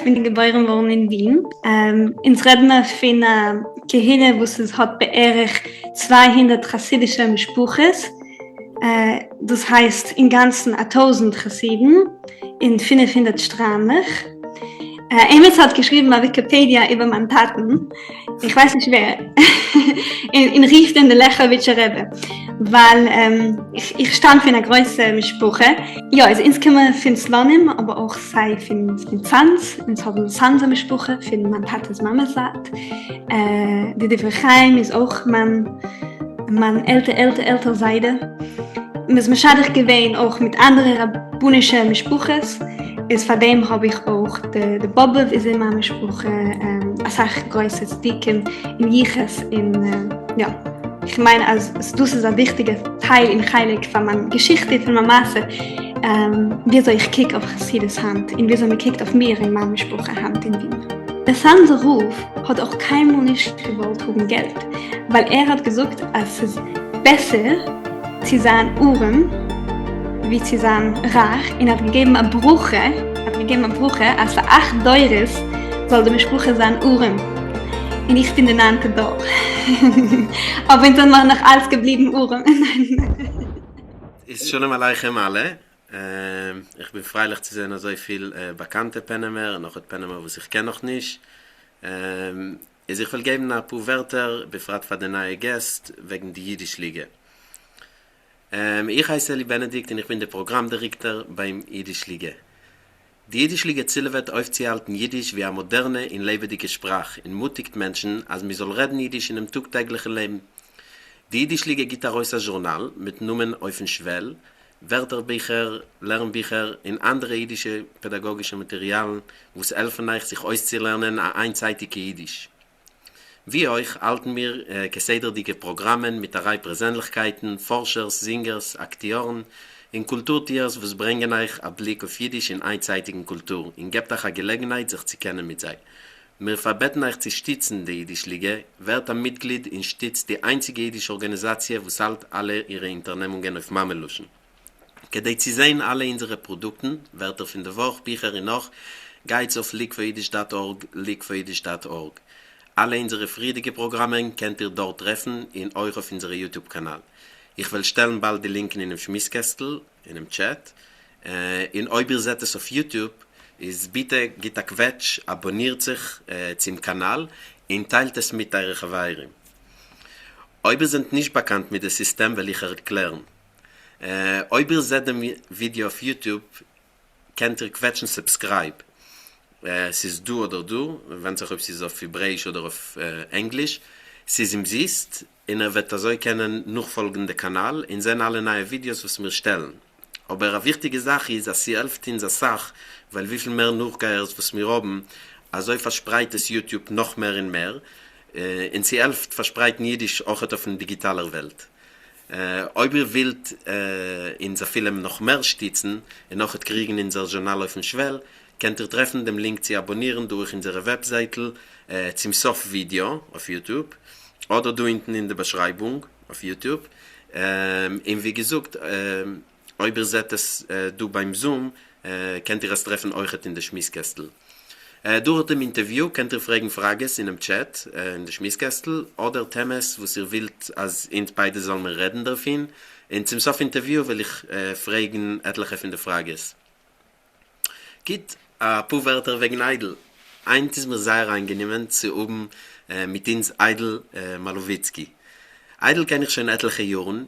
ich bin geboren worden in Wien. Ins Redner von einer Kehille, wo es hat beerdig 200 chassidische Mischbuches. Das heißt in ganzen 1000 Chassiden in 500 Stramen. Emils hat geschrieben auf Wikipedia über Mandaten. Ich weiß nicht wer. in Rief den Lechowitscher Rebbe. Weil ich stand für eine große Mischbuche. Ja, also insgesamt für Slonim, aber auch sei für Zanz. Es hat eine Zanzer Mischbuche für Mandates Mama sagt. Die Diverchaim ist auch man älter Seite. Mis Mashadig gewesen auch mit anderen rabbinischen Mischbuches. Ist von dem habe ich auch der Bobov ist in meinem Mischbuche Asach größtes Dicken in Jiches ja. Ich meine, das ist ein wichtiger Teil in Heilig von meiner Geschichte, von meiner Masse. Wieso ich kick auf Chassidus Hand, in wieso mir kickt auf mir in meinem Mischbuche Hand in Wien. Der Sanser Ruf hat auch keinmal nicht gewollt um Geld, weil hat gesagt, es ist besser zu sein Uren, wie zu sein Rach, und hat gegeben eine Brüche, als für 8 Eures soll der Mischbuche sein Uren. Und ich bin der Nannte da. Aber wenn dann mal noch alles geblieben Uren. Ist schon einmal Aleichem alle. Ich bin freilich zu sehen, so viel bekannte Penemer, noch ein Penemer, was ich kenne noch nicht. Ich will geben ein paar Wörter, befragt von den neuen Gästen, wegen der Jiddisch-Liga. Ich heiße Eli Benedikt und ich bin der Programmdirektor beim Jiddisch-Liga. Die Jiddisch-Liga Ziele wird aufzuhalten Jiddisch wie eine moderne, in lebendige Sprache, in mutigt Menschen, als wir soll reden Jiddisch in einem tagtäglichen Leben. Die Jiddisch-Liga gibt ein Journal mit Nummern auf den Schwell, Wörterbücher, Lernbücher und andere jiddische pädagogische Materialien, wo es helfen euch, sich auszulernen, eine einseitige Jiddisch. Wie euch halten wir gesädertige Programme mit der Reihe Persönlichkeiten, Forschers, Singers, Akteuren in Kulturtiers, was bringen euch einen Blick auf Jiddisch in einseitigen Kultur. Und gebt euch eine Gelegenheit, sich zu kennen mit sei. Wir verbeten euch zu stützen die Jiddisch-Liga, werdet ein Mitglied in Stütz die einzige jiddische Organisation, wo halt alle ihre Unternehmungen auf Mameluschen. Gedei zu sehen alle unsere Produkte, Wörter von der Woche, Bücher und noch, Guides auf leakforjiddisch.org, leakforjiddisch.org. Alle unsere friedige Programme könnt ihr dort treffen in euch auf unserem YouTube-Kanal. Ich will stellen bald die Linken in dem Schmisskästel, in dem Chat. In euch seht es auf YouTube, ist bitte geht ein Quetsch, abonniert sich zum Kanal und teilt es mit euren Chawairim. Euch sind nicht bekannt mit dem System, will ich erklären. Euch seht dem Video auf YouTube, könnt ihr quetschen subscribe. Es ist du oder du, wenn sich ob es ist auf Hebräisch oder auf Englisch. Es ist im Siehst, und wird so kennen noch folgende Kanal, und sehen alle neue Videos, was wir stellen. Aber eine wichtige Sache ist, dass sie helft in der Sache, weil wie viel mehr Nachgehers, was wir haben, also verspreitet es YouTube noch mehr und mehr, und sie helft verspreiten Jiddisch auch auf der digitalen Welt. Ob ihr wollt in der Film noch mehr stützen und noch kriegen in der Journal auf dem Schwell, könnt ihr treffen, den Link zu abonnieren durch unsere Webseite zum Soft-Video auf YouTube oder du hinten in der Beschreibung auf YouTube. Und wie gesagt, ob ihr seht es du beim Zoom, könnt ihr es treffen euch in der Schmisskästel. Durch dem Interview könnt ihr Fragen in dem Chat, in der Schmisskästel, oder Themen, was ihr wollt, als beide sollen wir reden davon. Und zum Soft-Interview will ich fragen etliche von den Fragen. Gibt ein paar Wörter wegen Eidl. Eins ist mir sehr angenehm zu oben mit uns Eidl Malowitzki. Eidl kenne ich schon etliche Jahre.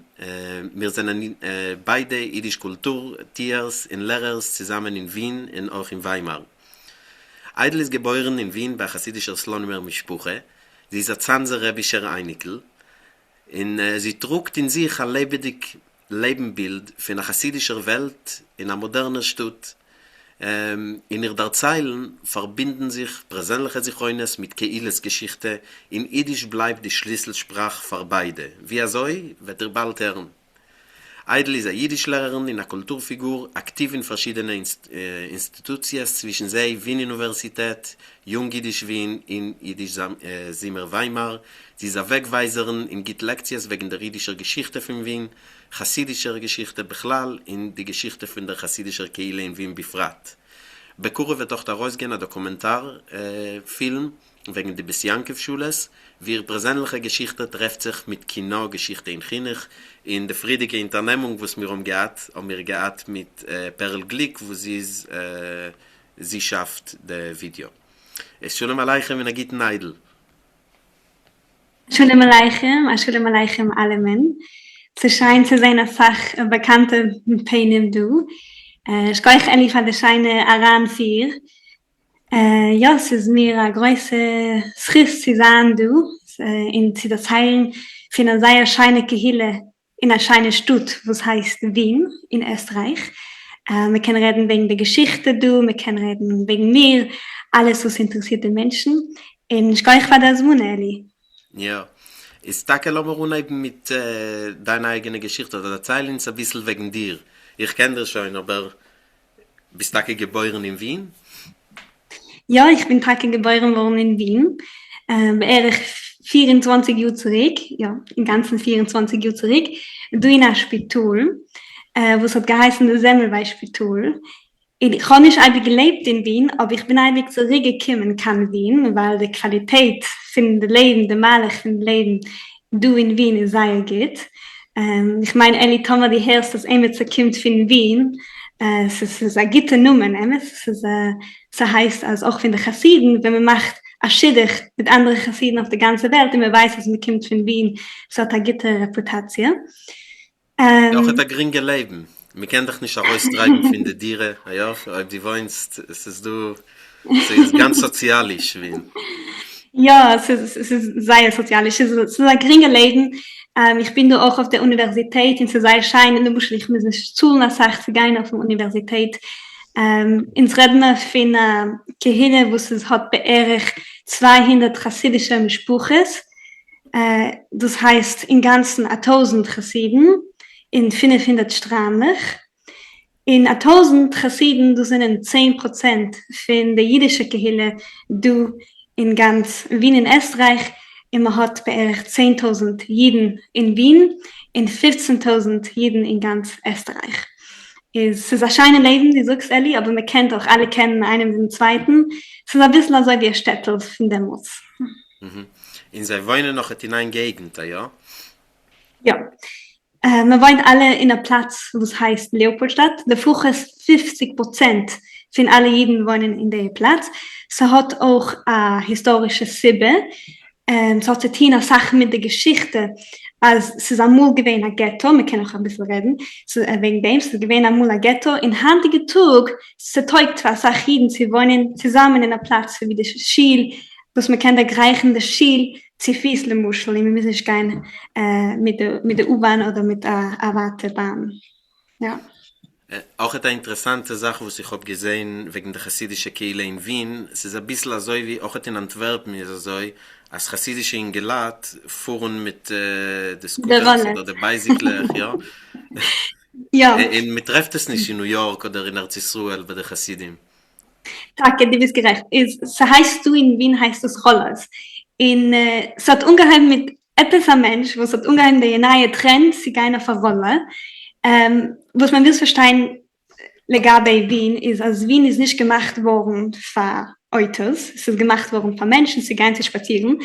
Wir sind beide jüdische Kulturtiers und Lehrers zusammen in Wien und auch in Weimar. Eidl ist geboren in Wien bei chassidischer Slonimer Mischpuche. Sie ist ein Zanzer-rebischer Einikel. Sie trug in sich ein lebendiges Lebenbild für eine chassidische Welt in einer modernen Stadt. In ihrer Zeilen verbinden sich persönliche Zichoines mit Keiles Geschichte. In Jiddisch bleibt die Schlüsselsprache für beide. Wie soll, wird bald hören. Eidl ist eine Jiddischlehrerin, eine Kulturfigur, aktiv in verschiedenen Institutionen, zwischen sie Wien Universität, Jung Jiddisch Wien, in Jiddisch Zimmer Weimar. Sie ist eine Wegweiserin in gibt Lektionen wegen der jiddischen Geschichte von Wien, chassidischer Geschichte Bechlal, in die Geschichte von der chassidischen Kehle in Wien befragt. Bekure wird auch daraus gehen, ein Dokumentarfilm, wegen der Besjankiv-Schules, wie präsentliche Geschichte trifft sich mit Kino, Geschichte in Chinnich, in der friedige Unternehmung, wo es mir haben wir gehabt mit Perl Glick, wo sie schafft, das Video. Es Shalom Aleichem und Agit Neidl. Shalom Aleichem alle men. Es scheint zu sein, als bekannte Peinim du. Ich gehe euch endlich von der Scheine Aran 4. Ja, es ist mir eine große Schrift zu sagen, du, in zu der Zeilen für eine sehr scheine Gehille in einer scheine Stadt, was heißt Wien, in Österreich. Wir können reden wegen der Geschichte, du, wir können reden wegen mir, alles, was interessiert den Menschen. Und ich gehe euch von der Zune, Eli. Ja. Ist da kein eben mit deiner eigenen Geschichte, oder der Zeilen ist ein bisschen wegen dir. Ich kenne das schon, aber bist du geboren in Wien? Ja, ich bin Tage geboren worden in Wien, ehrlich 24 Jahre zurück, ja, im ganzen 24 Jahre zurück, du in einem Spital, wo es hat geheißen, der Semmelweis-Spital. Ich habe nicht eigentlich gelebt in Wien, aber ich bin eigentlich zurückgekommen in Wien, weil die Qualität von dem Leben, der Malach von dem Leben, du in Wien ist sehr gut. Ich meine, Eli Thomas, die Herst, das Emetze kommt von Wien, es ist eine gute Nummer, es ist, so heißt, also auch von den Chassiden, wenn man macht ein Schiddich mit anderen Chassiden auf der ganzen Welt, und man weiß, dass man kommt von Wien, so hat eine gute Reputation. Ja, auch hat ein geringes Leben. Wir können dich nicht heraustreiben von den Tieren, ja, ob du wohnst, es ist ganz sozialisch, Wien. Ja, es ist sehr sozialisch, es ist ein geringes Leben. Ich bin da auch auf der Universität, in sehr schein, du musst dich mit Schulen nach 60 gehen auf der Universität. Ins Redner von Kehine, wo es hat beerdig 200 chassidische Mischbuches. Das heißt, in ganzen 1000 Chassiden, in 500 Stramlich. In 1000 Chassiden, du sind 10% von der jüdischen Kehille, du in ganz Wien in Österreich, immer hat beerdigt 10.000 Jiden in Wien, in 15.000 Jiden in ganz Österreich. Es ist ein scheines Leben, die sagst Elli, aber man kennt auch, alle kennen einen den zweiten. Es ist ein bisschen so wie ein Städtel von dem Muss. Mhm. In sie wohnen noch in einer Gegend, ja? Ja. Wir wohnen alle in einem Platz, was heißt Leopoldstadt. Der Fluch ist 50% von allen Jiden wohnen in dem Platz. Es hat auch eine historische Sibbe. Es hat eine Sache mit der Geschichte. Als es ist einmal gewesen ein Ghetto, wir können auch ein bisschen reden, wegen dem, es ist gewesen einmal ein Ghetto. In handigen Tag, es zeugt was Jiden, sie wohnen zusammen in einem Platz wie der Schiel, was man kennt, der greichende Schiel, Zifisle-Muschel, wir müssen nicht gehen mit der U-Bahn oder mit der Wartebahn. Ja. Auch eine interessante Sache, was ich habe gesehen wegen der chassidischen Kehle in Wien, es ist ein bisschen so wie auch in Antwerpen, ist so, als chassidische in Gelat fuhren mit des Scooters oder der Bicycle, ja. Ja. Man trifft es nicht in New York oder in Erzisruel bei der Chassidim. Danke, du bist gerecht. Es heißt du in Wien, heißt es Rollers. Es hat ungeheim mit etwas ein Mensch, was hat ungeheim der neue Trend, sie gehen auf eine Rolle. Was man will verstehen, legal bei Wien, ist, als Wien ist nicht gemacht worden für Autos, es ist gemacht worden für Menschen, sie gehen zu spazieren.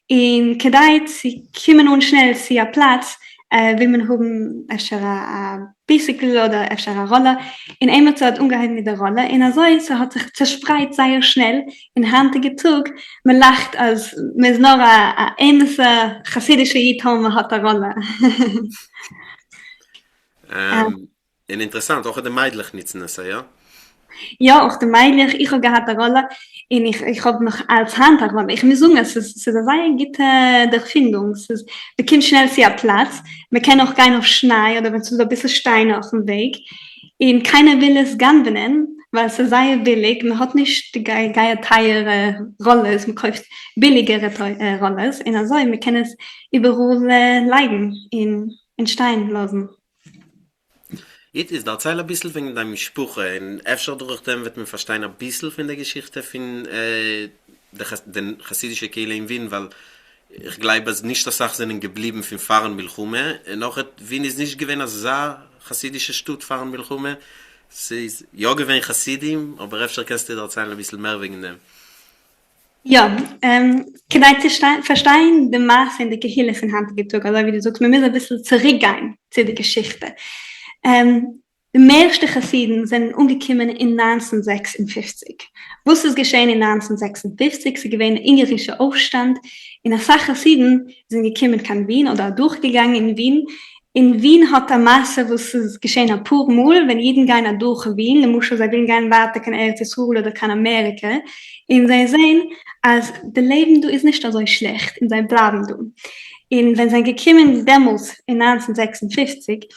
In Kedait, sie kommen unschnell zu einem Platz, will man haben ein Bicycle oder eine Rolle. In einmal hat ungeheim mit der Rolle. In der so hat sich zerspreit sehr schnell in handige Tug. Man lacht, als man ist noch eine ähnliche chassidische Jidhom, man hat eine Rolle. Interessant, auch der Meidlich nicht ja? Ja, auch der Meidlich, ich habe gehabt eine Rolle, und ich habe noch als Handtag, weil ich muss sagen, es ist eine sehr gute Erfindung. Wir können schnell zu einem Platz, wir können auch gehen auf Schnee, oder wenn es so ein bisschen Steine auf dem Weg, und keiner will es gern benennen, weil es ist sehr billig, man hat nicht die geile teure Rolle, man kauft billigere Rolle, und also, wir können es überall leiden, in Stein lassen. It ist da ein bisschen wegen deinem Spruch. In öfter durch dem wird man verstehen ein bisschen von der Geschichte von den chassidischen Kehle in Wien, weil ich glaube, es nicht das Sache sind geblieben von Fahren Milchume. Noch Wien ist nicht gewesen als eine chassidische Stadt Fahren Milchume. Sie ist ja gewesen Chassidim, aber öfter kannst du dir erzählen ein bisschen mehr wegen dem. Ja, vielleicht zu verstehen, die Maße in der Gehirn von Handgetrug, also wie du sagst, wir müssen ein bisschen zurückgehen zu der Geschichte. Die meisten Chassiden sind umgekommen in 1956. Was ist geschehen in 1956? Sie gewesen ein ingerischer Aufstand. In der Sache Chassiden sind gekommen in Wien oder durchgegangen in Wien. In Wien hat der Masse, was ist geschehen, ein pur Mal, wenn jeden gerne durch Wien, dann muss er sagen, gerne warten, kann Erzählschule oder kann Amerika. In sie sehen, als das Leben du ist nicht so schlecht, in sein Bleiben du. Und wenn sie gekommen damals in 1956,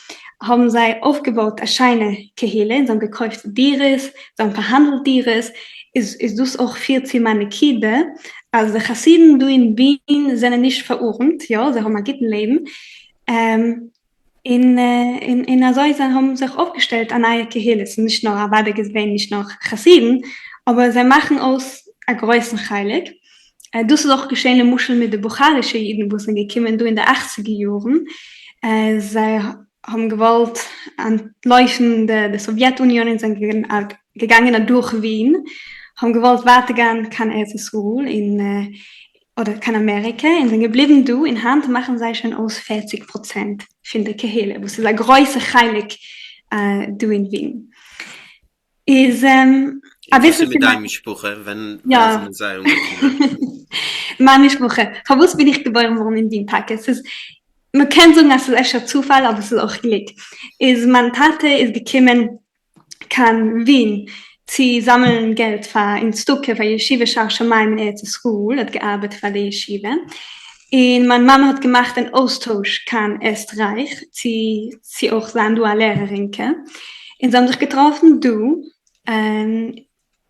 haben sie aufgebaut eine scheine Kehille, sie haben gekauft Dieres, sie haben verhandelt Dieres, ist das auch 14 meine Kinder. Also die Chassiden du in Wien sind nicht verurteilt, ja, sie haben ein gutes Leben. In der Säuse haben sich aufgestellt an eine Kehille, es sind nicht nur Abade gewesen, nicht nur Chassiden, aber sie machen aus einer größeren Heilig. Das ist auch geschehen in Muschel mit den bukharischen Jiden, wo sie gekommen in den 80er Jahren. Sie haben gewollt an Läufen der Sowjetunion sind gegangen durch Wien, haben gewollt weitergehen kann Erzählschule in oder kann Amerika, und sind geblieben du, in Hand machen sie schon aus 40% von der Kehille, wo sie eine große Heilig du in Wien. Ist, ein bisschen mit deinem Sprache, wenn ja. Sie mit sei umgekommen. Meine Sprache. Verwusst bin ich geboren worden in Wien, Tag. Es ist, man kann sagen, es ist echt ein Zufall, aber es ist auch Glück. Ist, meine Tate ist gekommen, kann Wien, sie sammeln Geld für in Stücke, für Yeshiva Shar Shamayim in Erzählschule, hat gearbeitet für die Yeshiva. Und meine Mama hat gemacht einen Austausch, kann Österreich, sie auch sein, du eine Lehrerin. Und sie haben sich getroffen, du,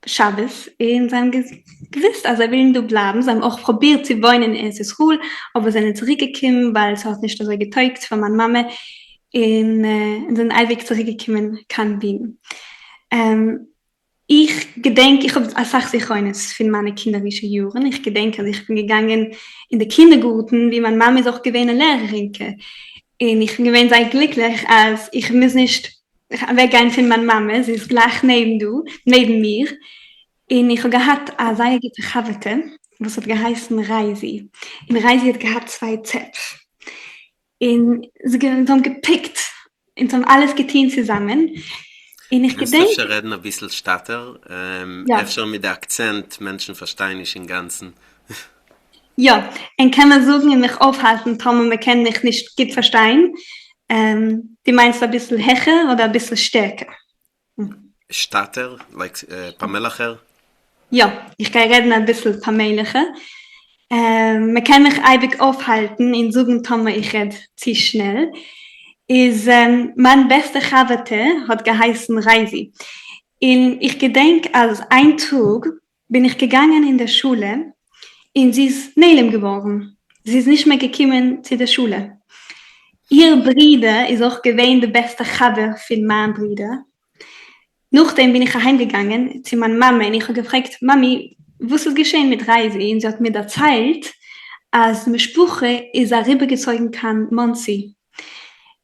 Shabbos, und sie haben gewusst, also wollen du bleiben. Sie haben auch probiert, sie wollen in Erzählschule, aber sie sind nicht zurückgekommen, weil es hat nicht so getaugt von meiner Mama. Und sind ewig zurückgekommen, kann Wien. Ich gedenke, ich habe eine Sache für meine kinderischen Jahren. Ich gedenke, ich bin gegangen in den Kindergarten, wie meine Mama ist auch gewesen, Lehrerin. Und ich bin gewesen sehr glücklich, als ich muss nicht weggehen von meiner Mama, sie ist gleich neben mir. Und ich habe gehabt eine sehr gute Chavete, was hat geheißen Reisi. Und Reisi hat gehabt 2 Zöpfe. Und sie haben gepickt und haben alles getan zusammen. Und ich gedenke... Du reden ein bisschen statter, öfter mit dem Akzent, Menschen verstehen nicht im Ganzen. Ja, und kann man sagen, mich aufhalten, Tom, man kann mich nicht gut verstehen. Die meinst ein bisschen hecher oder ein bisschen stärker? Statter, like Pamelacher? Ja, ich kann reden ein bisschen Pamelacher. Man kann mich einfach aufhalten und sagen, Tom, ich rede zu schnell. Ist, mein bester Chavete hat geheißen Reisi. Und ich gedenke, als ein Tag bin ich gegangen in der Schule und sie ist Nelem geworden. Sie ist nicht mehr gekommen zu der Schule. Ihr Bruder ist auch gewesen der beste Chave für meinen Bruder. Nachdem bin ich heimgegangen zu meiner Mama und ich habe gefragt, Mami, was ist geschehen mit Reisi? Und sie hat mir erzählt, als eine Sprache ist rübergezogen kann, Monsi.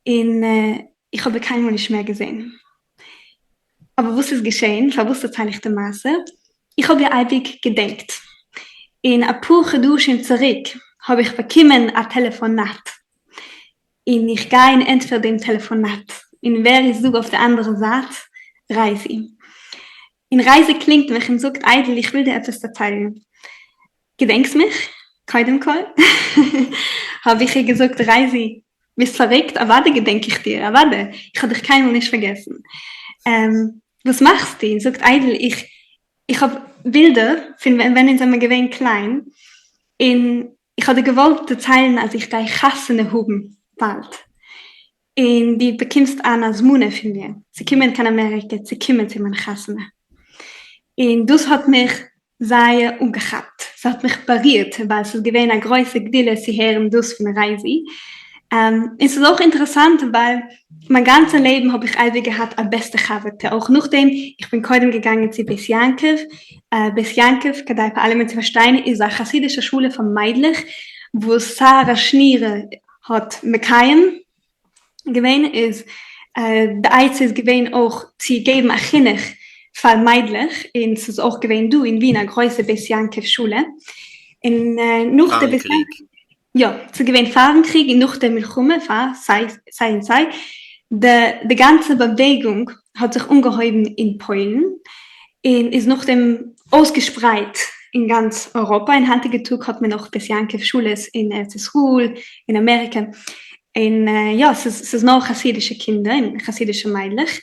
Und ich habe keinen nicht mehr gesehen. Aber was ist geschehen? Verwusst erzähle ich der Masse. Ich habe ja ewig gedenkt. In ein paar Geduschen zurück habe ich bekommen ein Telefonat. Und ich gehe in entweder dem Telefonat. Und wer ist so auf der anderen Seite? Reisi. In Reise klingt mich und sagt, Eidel, ich will dir etwas erzählen. Gedenkst mich? Keinem Call? Habe ich ihr gesagt, Reisi, bist verrückt? Warte, gedenke ich dir. Warte, ich habe dich keinmal nicht vergessen. Was machst du? Sagt Eidel, ich habe Bilder, wenn ich einmal gewesen klein, und ich hatte gewollt erzählen, als ich gleich Hassene huben bald. Und die bekommst an als Mune von mir. Sie kommen in Amerika, sie kommen zu meinen Hassene. Und das hat mich sehr umgehabt. Es hat mich pariert, weil es gewesen eine große Gdille, sie hören das von Reisi. Es ist auch interessant, weil mein ganzes Leben habe ich eigentlich gehabt eine beste Chavete. Auch nachdem, ich bin heute gegangen zu Besjankiv. Besjankiv, kann für alle mit verstehen, ist eine chassidische Schule von Meidlich, wo Sarah Schniere hat Mekayem gewesen ist. Der Eiz ist gewesen auch zu geben ein Kind vermeidlich, und es ist auch gewesen du in Wien, eine große Besiankev-Schule. Und nach der ja, zu gewinnen Farbenkrieg in nach der Milchumme, sei. Die ganze Bewegung hat sich ungeheuben in Polen und ist nach dem ausgespreit in ganz Europa. In heutigen Tag hat man noch Besiankev-Schule in Israel, in Amerika. Und ja, es ist noch chassidische Kinder, chassidische Mädels.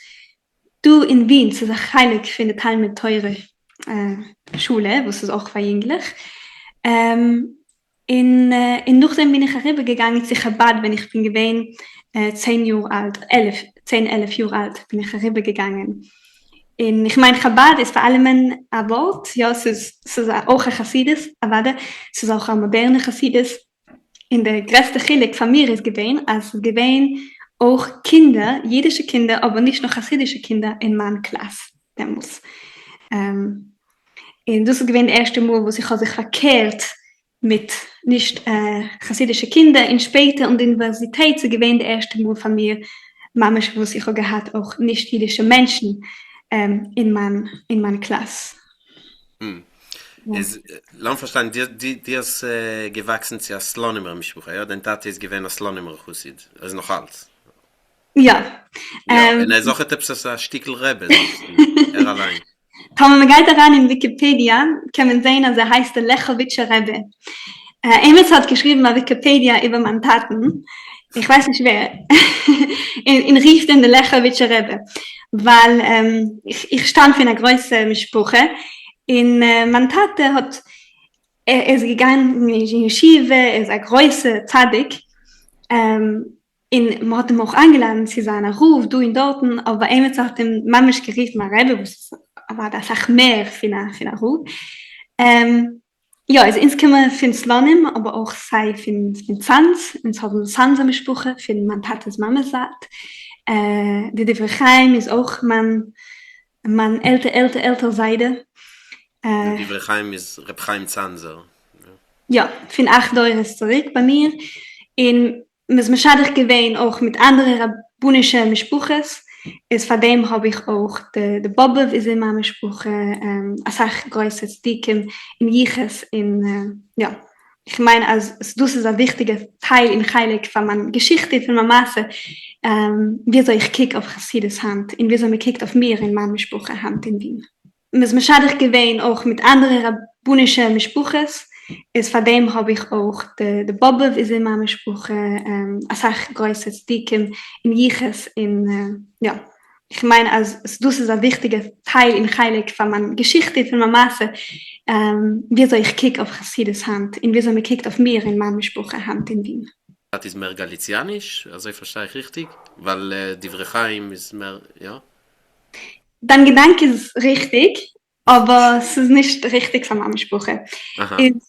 Du in Wien, es ist ein heilig für eine Teil mit teure Schule, was es auch war eigentlich. In nachdem bin ich herübergegangen zu Chabad, wenn ich bin gewesen 10 Jahre alt, 11 Jahre alt bin ich herübergegangen. Und ich meine, Chabad ist vor allem ein Wort, ja, es ist auch ein Chassidus, aber es ist auch ein moderner Chassidus. In der größten Chilik von mir ist gewesen, also gewesen auch Kinder, jüdische Kinder, aber nicht nur chassidische Kinder in meiner Klasse. Und das ist gewesen der erste Mal, wo sich verkehrt mit nicht chassidische Kinder in später und Universität zu gewesen der erste Mal von mir, manchmal, wo sich auch gehabt, auch nicht jüdische Menschen in meiner Klasse. Ja. Lang verstanden, die ist gewachsen zu Slonimer Mischbuch, ja? Dein Tate ist gewesen Slonimer Chussid, also noch alt. Ja. Und er sagt, dass das ein Stickel Rebbe er allein. Wenn man geht daran in Wikipedia, kann man sehen, dass er heißt der Lechowitscher Rebbe. Emes hat geschrieben auf Wikipedia über meinen Taten. Ich weiß nicht wer. in rief den der Lechowitscher Rebbe. Weil ich stand für eine große Mischbuche. In mein Tate hat ist gegangen in Yeshiva, ist ein großer Tzadik. Man hat ihn auch eingeladen zu seiner Ruf, du in Dorten, aber Emes hat ihm manchmal gerief mal Rebbe, aber das auch mehr für eine Ruf. Ja, also insgesamt für Slonim, aber auch sei für Zanz, und es hat eine Zanz-Mischbuche, für mein Tates Mama sagt. Die Divrechaim ist auch mein älter Seite. Die Divrechaim ist Reb Chaim Zanzer. Ja, für 8 Jahre zurück bei mir. Und es ist mir gewesen, auch mit anderen rabbinischen Mischbuches. Von dem habe ich auch die Bobov ist in meiner Mischbuche, als auch größer Stikem in Jiches. Ja, ich meine, das ist ein wichtiger Teil in Heilig von meiner Geschichte, von meiner Masse. Wie soll ich kicken auf Chassidus Hand? Und wie soll ich kicken auf mir in meiner Mischbuche Hand in Wien? Es ist mir gewesen, auch mit anderen rabbinischen Mischbuches. Von dem habe ich auch die Bobov ist in meiner Mischbuche, als auch größer Stikem in Jiches. Ja, ich meine, das ist ein wichtiger Teil in Heilig von meiner Geschichte, von meiner Masse. Wie soll ich kicken auf Chassidus Hand? Und wie soll ich kicken auf mir in meiner Mischbuche Hand in Wien? Das ist mehr galizianisch, also ich verstehe richtig, weil die Divrechaim ist mehr, ja? Dein Gedanke ist richtig. Aber es ist nicht richtig von meiner Sprache.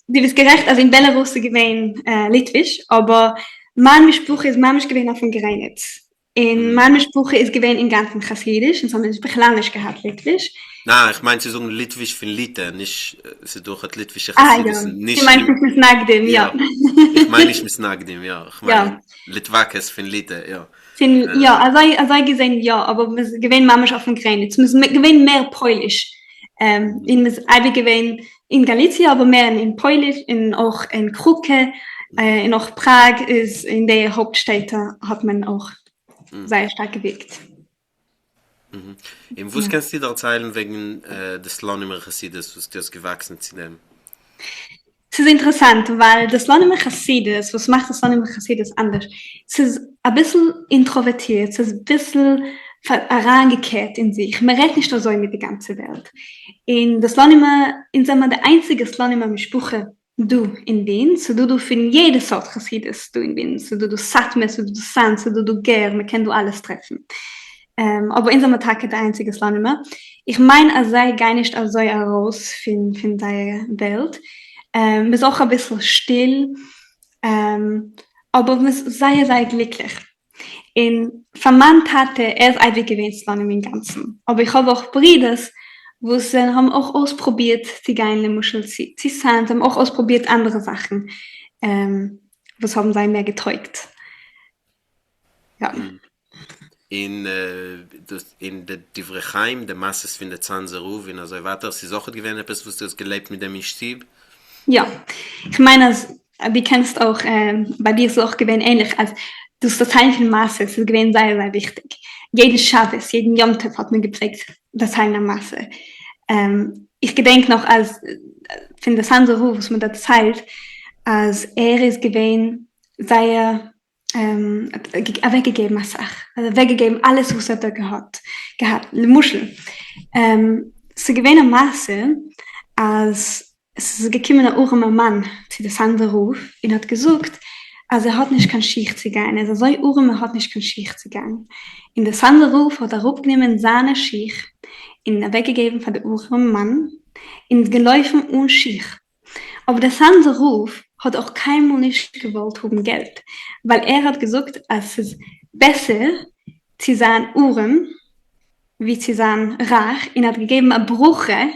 Die ist gerecht, also in Belarus gewesen Litwisch, aber meine Sprache ist manchmal gewesen auf dem Gereinitz. In meiner Sprache ist gewesen in ganzen Chassidisch, und so haben wir Bechlanisch gehabt, Litwisch. Nein, ich meine, sie sagen Litwisch für Lite, nicht, sie durch das Litwische Chassidis. Ja. Ich meine, es ist Nagdim, ja. Ich meine nicht mit Nagdim, ja. Ich meine, Litwakes für Lite, ja. Ja, also gesehen, ja, aber wir gewinnen manchmal auf dem Gereinitz. Wir gewinnen mehr Polisch. In gewesen in Galizien, aber mehr in Polisch, auch in Kruke, in auch Prag ist in der Hauptstädte hat man auch sehr stark gewirkt. Was kannst du dir erzählen wegen des Slonimer Chassidus, was du hast gewachsen zu dem? Es ist interessant, weil das Slonimer Chassidus, was macht das Slonimer Chassidus anders? Es ist ein bisschen introvertiert, es ist ein bisschen herangekehrt in sich. Man redet nicht so mit der ganzen Welt. In das Slonimer, in der einzige Slonimer Mischbuche du in Wien, so du findest jede Sorte Chassidus du in Wien, so du Satme, so du San, so du Ger, man kann du alles treffen. Aber in seinem Tag der einzige Slonimer. Ich meine, er sei gar nicht so heraus von der Welt. Man ist auch ein bisschen still, aber man sei sehr glücklich. Von meinem Tate, ist eigentlich gewesen im Ganzen. Aber ich habe auch Brüder, wo sie haben auch ausprobiert, die geile Muschel zu sein, haben auch ausprobiert andere Sachen, was haben sie mehr getäugt. Ja. in der Divrechaim, der Masses von der Zanzeruf, in also weiter, sie auch gewesen, etwas, was du hast gelebt mit dem Ischtib? Ja, ich meine, wie kennst auch, bei dir ist es auch gewesen ähnlich, als das Teilen von Masse ist gewesen sehr, sehr wichtig. Jeden Schabbos, jeden Yom Tov hat man gepflegt, das Teilen der Masse. Ich gedenke noch, als von der Sanzeruf, was man da teilt, als ist gewesen, sei weggegeben, also weggegeben, alles, was da gehabt, Muscheln. Es gewesen eine Masse, als es ist gekommen ein armer Mann zu der Sanderruf und hat gesagt, also hat nicht kein Schicht zu gehen. Also so ein Armer hat nicht kein Schicht zu gehen. In der Sanderruf hat aufgenommen seine Schicht und weggegeben von der armen Mann in Geläufen und Schicht. Aber der Sanderruf hat auch keinmal nicht gewollt haben Geld, weil hat gesagt, es ist besser zu sein Urim wie zu sein Rach und hat gegeben eine Brüche,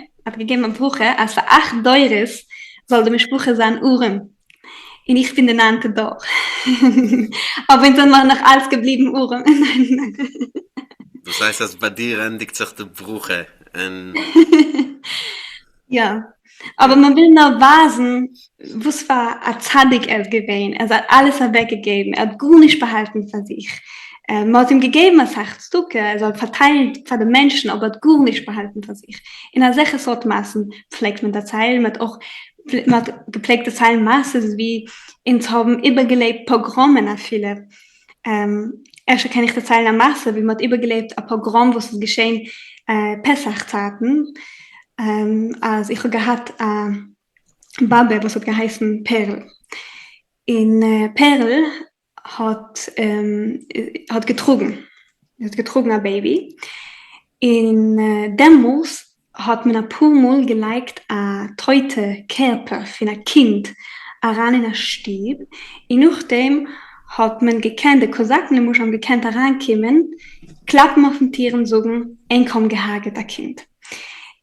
als für 8 Deures soll der Mischbuche sein Urim. Und ich bin der Nannte doch. Aber wenn dann mal noch alles geblieben Urim. Das heißt, dass bei dir endigt sich der Brüche. Ja. Aber man will noch wasen, was war ein Zadig gewesen. Hat alles weggegeben. Hat gut nicht behalten für sich. Man hat ihm gegeben, als 8 Stücke, soll verteilt von den Menschen, aber hat gut nicht behalten für sich. In einer solchen Sorte Massen pflegt man das Teil, man hat gepflegte Zeilenmassen, wie ins haben übergelebt Pogromen an viele. Erst kenne ich die Zeilen der Masse, wie man hat übergelebt ein Pogrom, was es geschehen, Pesach-Taten. Also ich habe gehabt, Babbe, was hat geheißen Perl. In Perl hat getrogen ein Baby. In Demos hat man ein paar Mal geliked a teute Körper von ein Kind ran in ein Stieb. Und nachdem hat man gekannt, der Kosaken, die muss am gekannt herankommen, klappen auf den Tieren, sagen, einkommen gehaget ein Kind.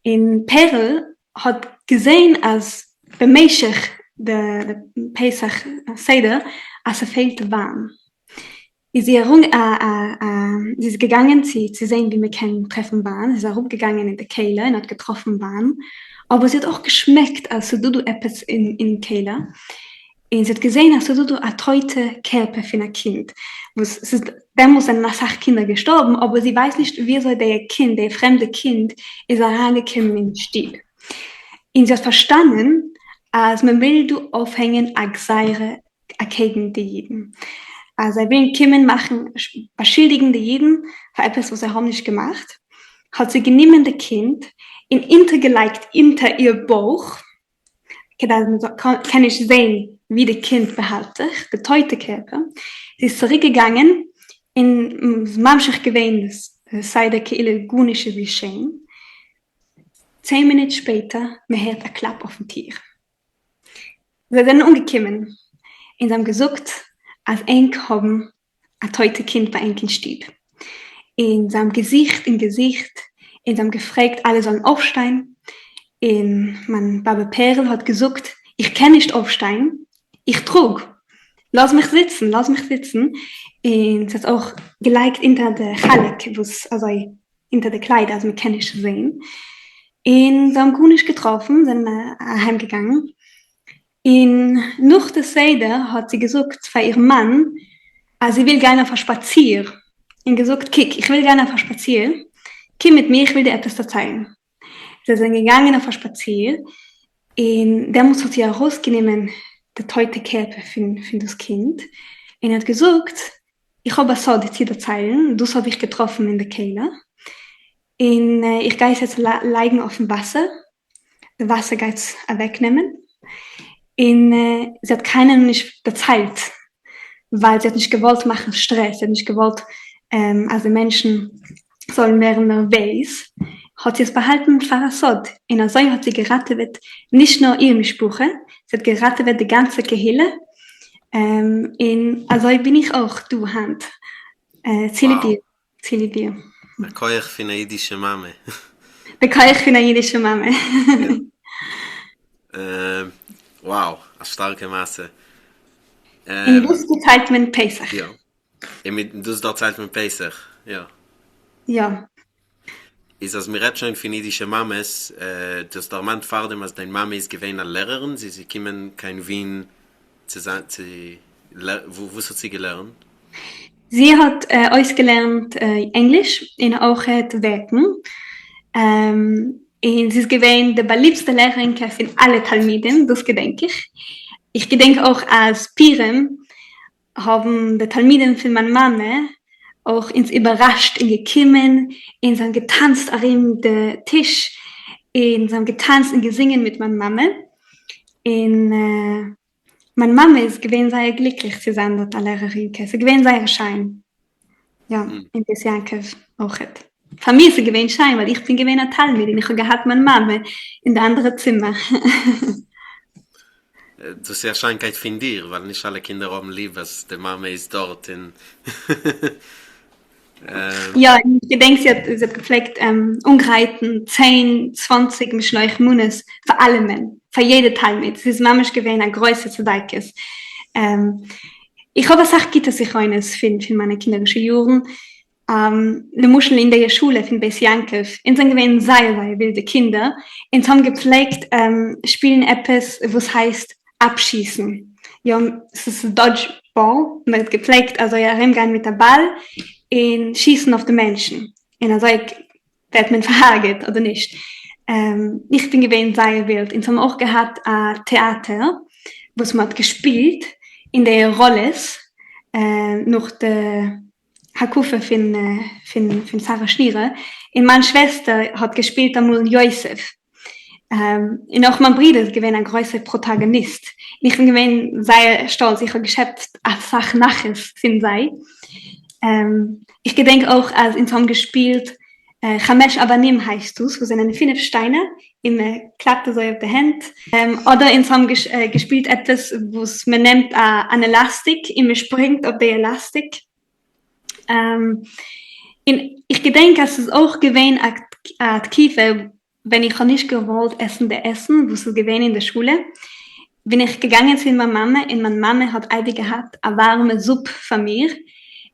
In Perl hat gesehen, als bemäßig der Pesach Seder, als fehlte warm. Sie ist gegangen, sie sehen, wie wir kennen, treffen waren. Sie ist herumgegangen in der Kehle und hat getroffen waren. Aber sie hat auch geschmeckt, als du etwas in Kehle. Und sie hat gesehen, als du eine teute Körper für ein Kind. Der muss ein nach Kinder gestorben, aber sie weiß nicht, wie soll der Kind, der fremde Kind, ist reingekommen in den Stieb. Und sie hat verstanden, als man will du aufhängen, Agseire, gegen die Jeden. Also er will Kimmen machen, beschuldigen die Jeden für etwas, was haben nicht gemacht. Hat sie genommen das Kind in hintergelegt hinter ihr Bauch. Kann ich sehen, wie das Kind behalten, der teute Körper. Sie ist zurückgegangen in Mamschach gewähnt, sei der Kehle gunische wie schön. 10 Minuten später, man hört ein Klapp auf dem Tier. Sie sind dann umgekommen und haben gesagt, als ein haben ein teute Kind bei einem Stieb. In seinem Gesicht, in seinem gefragt, alle sollen aufstehen. Mein Baba Perl hat gesagt, ich kann nicht aufstehen, ich trug. Lass mich sitzen. Und es hat auch geliked hinter der Chalek, also hinter der Kleider, also man kann nicht sehen. Und sie haben gut nicht getroffen, sind heimgegangen. Nach der Seder hat sie gesagt für ihren Mann, sie will gerne auf spazieren. Und gesagt, Kick, ich will gerne auf spazieren. Komm mit mir, ich will dir etwas erzählen. Sie sind gegangen auf spazieren. Und der muss sie herausgenommen, der teute Körper für das Kind. Und hat gesagt, ich habe so die Zeit erzählen, das habe ich getroffen in der Kehle. Und ich gehe jetzt liegen auf dem Wasser. Das Wasser geht es wegnehmen. Und sie hat keinen nicht bezahlt, weil sie hat nicht gewollt machen Stress, sie hat nicht gewollt, also Menschen sollen werden nervös, hat sie es behalten für Assad. Und also hat sie gerettet, nicht nur ihre Mischbuche, sie hat gerettet die ganze Gehille. Und also bin ich auch, du Hand. Ziele dir. Der Koech für eine jüdische Mame. Der Koech für eine jüdische Mame. Wow, eine starke Masse. Und das bezahlt man Pesach. Ja. Und das da zahlt man Pesach. Ja. Ja. Ist als mir redt schon von jüdische Mames, das der Mann fahrt dem, als dein Mama ist gewesen eine Lehrerin, sie kommen kein Wien zu sein, wo hat sie gelernt? Sie hat ausgelernt Englisch in auch Werken. Und sie ist gewesen die beliebste Lehrerin von allen Talmiden, das gedenke ich. Ich gedenke auch als Pirem haben die Talmiden von meiner Mama auch ins überrascht in gekommen, in seinem getanzt an den Tisch, in seinem getanzt und gesingen mit meiner Mama. In meine Mama ist gewesen sehr glücklich zu sein dort eine Lehrerin. Sie gewesen sehr schein. Ja, in das Jankov auch. Für mich ist es gewesen schein, weil ich bin gewesen ein Talmid und ich habe gehabt meine Mama in der anderen Zimmer. Das ist ja Scheinkeit von dir, weil nicht alle Kinder haben lieb, was die Mama ist dort. Ja, ich denke, sie hat gepflegt umgereiten 10, 20 Mischleuch Munes für alle Menschen, für jede Talmid. Sie ist Mama gewesen, eine Größe zu Deikes. Ich habe gesagt, gibt es sich eines für meine kinderischen Jahren. Le Muschel in der Schule von Beis Yankov, in seinem gewesen sehr wilde Kinder, und haben gepflegt, spielen etwas, was heißt abschießen. Ja, es ist Dodgeball, man hat gepflegt, also ja, reingehen mit der Ball und schießen auf die Menschen. Und also wird man verhagelt oder nicht. Ich bin gewesen sehr wild. Und haben auch gehabt ein Theater, was man hat gespielt in der Rolles, noch der Hakufa von Sarah Schniere. Und meine Schwester hat gespielt amul Josef. Und auch mein Bruder ist gewesen ein größer Protagonist. Ich bin gewesen sehr stolz. Ich habe geschätzt, als Sach Naches sind sei. Ich gedenke auch, als in haben gespielt, Chamesh Avanim heißt es, wo sind eine 5 Steine, im klappte so auf der Hand. Oder in haben gespielt etwas, wo man nimmt an Elastik, und man springt auf der Elastik. Ich gedenke, es ist auch gewesen, eine Kiefer, wenn ich nicht gewollt essen, der Essen, was es gewesen in der Schule, bin ich gegangen zu meiner Mama, und meine Mama hat eigentlich gehabt eine warme Suppe von mir,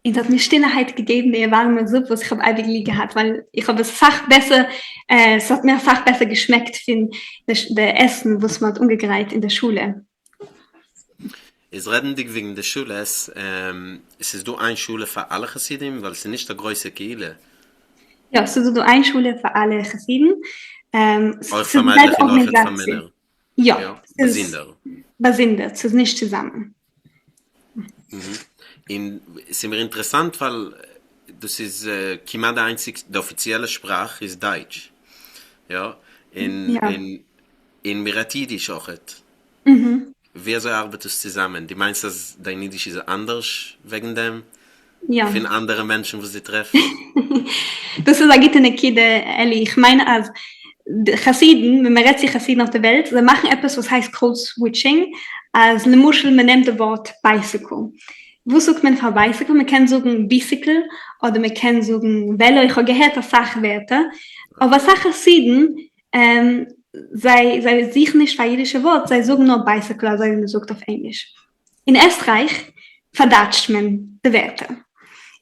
und hat mir Stillheit gegeben, die warme Suppe, was ich habe eigentlich gehabt, weil ich habe es besser, es hat mir besser geschmeckt von der Essen, was man hat umgegreift in der Schule. Es reden dich wegen der Schule, es ist du eine Schule für alle Chassidim, weil es ist nicht der größte Kehle. Ja, es ist eine Schule für alle Chassidim. Auch für Mädchen und auch für Männer. Ja, Basinder. Es ist nicht zusammen. Es ist mir interessant, weil das ist der einzige offizielle Sprache ist Deutsch. Ja, in Miratidisch auch. Wie so arbeitest du zusammen? Du meinst, dass dein Jiddisch ist anders wegen dem? Ja. Für andere Menschen, die sie treffen? Das ist eine Kide, Ellie. Ich meine, als Chassiden, wenn man redet sich Chassiden auf der Welt, sie machen etwas, was heißt Code Switching. Als Le Muschel, man nimmt das Wort Bicycle. Wo sagt man für Bicycle? Man kann sagen Bicycle oder man kann sagen Velo. Ich habe gehört, das Sachwerte. Aber Chassiden, sei sich nicht für jüdische Wort, sei sagen nur Bicycle, also man sagt auf Englisch. In Österreich verdatscht man die Werte.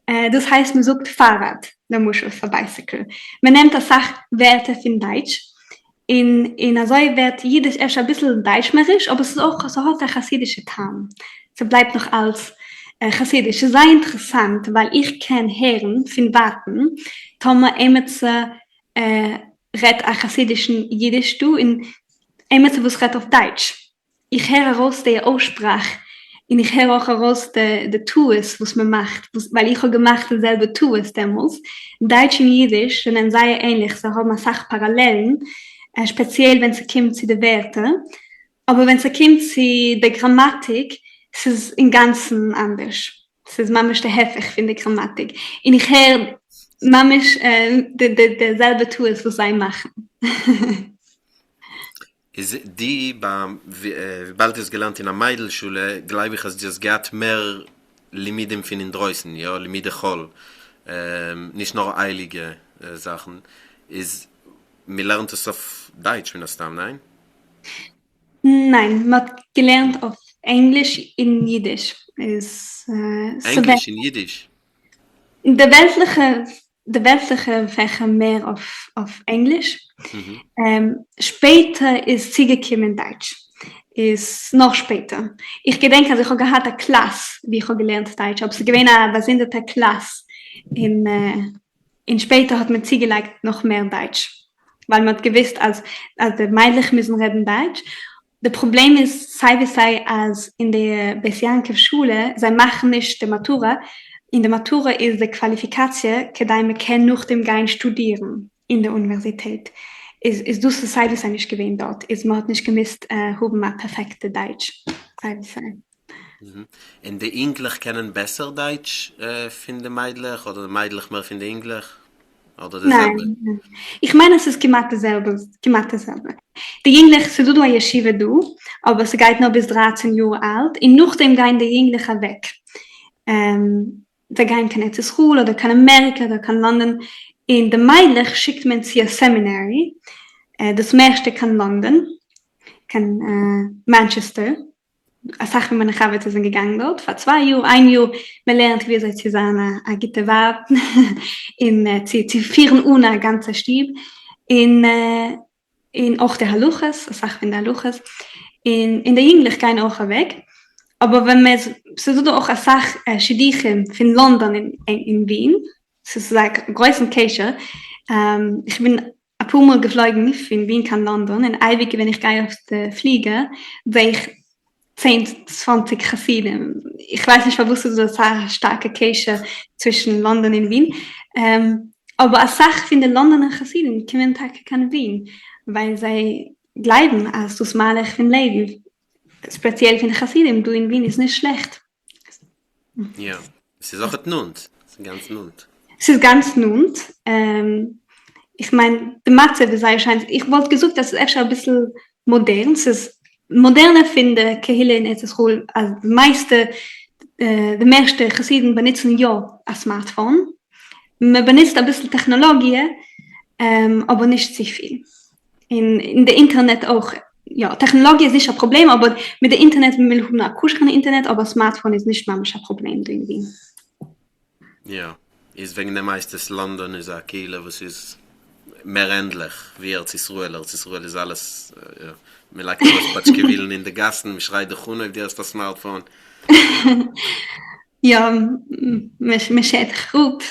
Das heißt, man sagt Fahrrad, der Muschel für Bicycle. Man nennt das Sachwerte von Deutsch. In so wird Jiddisch erst ein bisschen deutschmerisch, aber es ist auch so halt ein chassidischer Tam. Es bleibt noch als chassidisch. Es ist sehr interessant, weil ich kenne Herren von Warten, Thomas Emetze redt a chassidischen Jiddisch du, in Emetze, was redt auf Deutsch. Ich höre heraus die Aussprache, und ich höre auch heraus die Tues, was man macht, weil ich habe gemacht dasselbe Tues damals. Deutsch und Jiddisch sind sehr ähnlich, so haben wir Sachparallelen, speziell wenn es kommt zu den Werten, aber wenn es kommt zu der Grammatik, ist es im Ganzen anders. Es ist manchmal der Heftig von der Grammatik. Und ich höre manchmal derselbe Tues, was sie machen. Ist die, bald ist gelernt in der Meidelschule, glaube ich, dass das geht mehr Limiten von den Dreußen, ja, Limite Chol, nicht nur eilige Sachen. Wir lernen das auf Deutsch, wenn das da, nein? Nein, man hat gelernt auf Englisch in Jiddisch. Englisch in Jiddisch? der weltliche Fächer mehr auf Englisch. Später ist sie gekommen Deutsch. Ist noch später. Ich gedenke, also ich habe gehabt eine Klasse, wie ich habe gelernt Deutsch, aber sie gewesen was in der Klasse. In später hat man sie gelegt noch mehr Deutsch. Weil man hat gewusst, als die Mädchen müssen reden Deutsch. Das Problem ist, sei als in der Bessianke-Schule, sie machen nicht die Matura. In der Matura ist die Qualifikation, dass man kann nach dem Gehen studieren in der Universität. Ist das sei nicht gewesen dort. Man hat nicht gemisst, haben wir perfekte Deutsch. Und die Englisch kennen besser Deutsch finden Mädchen oder Mädchen mehr finden Englisch? Oder dasselbe? Nein. Ich meine, es ist gemacht dasselbe. Die Englisch, sie tut eine Yeshiva, aber sie geht noch bis 13 Jahre alt. Und nachdem gehen die Englisch weg. Sie gehen keine zur Schule, oder kann Amerika, oder kann London. In der Mädchen schickt man sie ein Seminary. Das meiste kann London, kann Manchester. Als Sache, wie meine Chavete sind gegangen dort, vor 2 Jahren, 1 Jahr, man lernt, wie sie zusammen eine gute Wab, sie führen ohne ein ganzer Stieb, in auch der Haluches, als Sache in der Haluches, in der Englisch gehen auch weg, aber wenn man, so tut auch eine Sache, Schidichem von London in Wien, das ist like größten Käse, ich bin ein paar Mal geflogen von Wien kann London, und ewig, wenn ich gehe auf die Fliege, sehe ich 10, 20 Chassidim. Ich weiß nicht, was du so eine starke Käse zwischen London und Wien. Aber eine Sache von den Londoner Chassidim kommen Tag kann Wien, weil sie glauben, als du es malig von Leben, speziell von den Chassidim, du in Wien ist nicht schlecht. Ja, es ist auch ein Nund. Es ist ganz Nund. Es ist ganz Nund. Ich meine, die Matze, ich wollte gesucht, dass es echt ein bisschen modern ist. Moderne finde Kehille in Etzschul, als die meisten Chassiden benutzen ja ein Smartphone. Man benutzt ein bisschen Technologie, aber nicht so viel. In der Internet auch, ja, Technologie ist nicht ein Problem, aber mit dem Internet, wir haben auch kein Internet, aber Smartphone ist nicht manchmal ein Problem irgendwie. Ja, ist wegen der meistes London ist auch Kiel, was ist mehr ähnlich wie Israel. Israel ist alles, ja. Wir legen das Patschkewillen in den Gassen, wir schreien dich auf dir ist das Smartphone. Ja, man schädigt gut.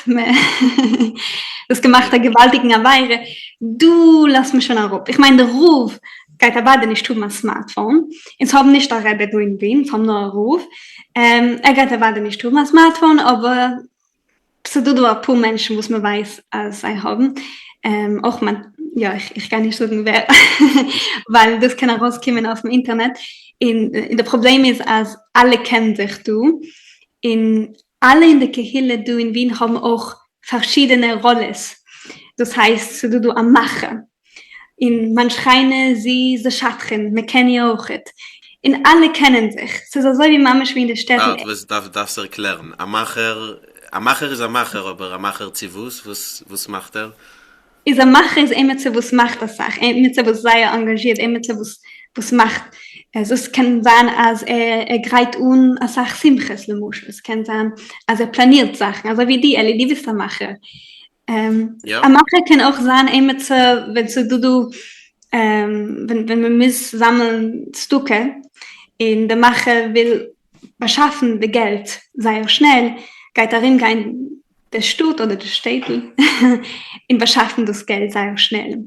Das gemacht der gewaltigen Weire. Du lass mich schon auf. Ich meine, der Ruf geht aber nicht tun mit Smartphone. Jetzt haben nicht der Rebbe du in Wien, es haben nur einen Ruf. Geht aber nicht tun mit Smartphone, aber so du ein paar Menschen, was man weiß, als sie haben. Auch man, ja, ich kann nicht sagen, wer, weil das kann rauskommen auf dem Internet. Der Problem ist, als alle kennen sich du. Alle in der Kehille du in Wien haben auch verschiedene Rollen. Das heißt, du am Macher. In manche sie Schatten, wir kennen ja auch. Alle kennen sich. Es ist so wie Mama wie in der Stadt. Darfst du erklären? Ein Macher ist ein Macher, aber ein Macher Zivus, was macht er? Ein Macher ist immer so, was macht das Sache. Immer so, was sei engagiert, immer so, was macht. Also es kann sein, als greift eine Sache Simches, es kann sein, als planiert Sachen, also wie die wissen Macher. Ja. Ein Macher kann auch sein, immer so, wenn man muss sammeln Stücke, und der Macher will beschaffen das Geld, sehr schnell, geht darin gehen, der Stutt oder der Städtel, in beschaffen das Geld sehr schnell.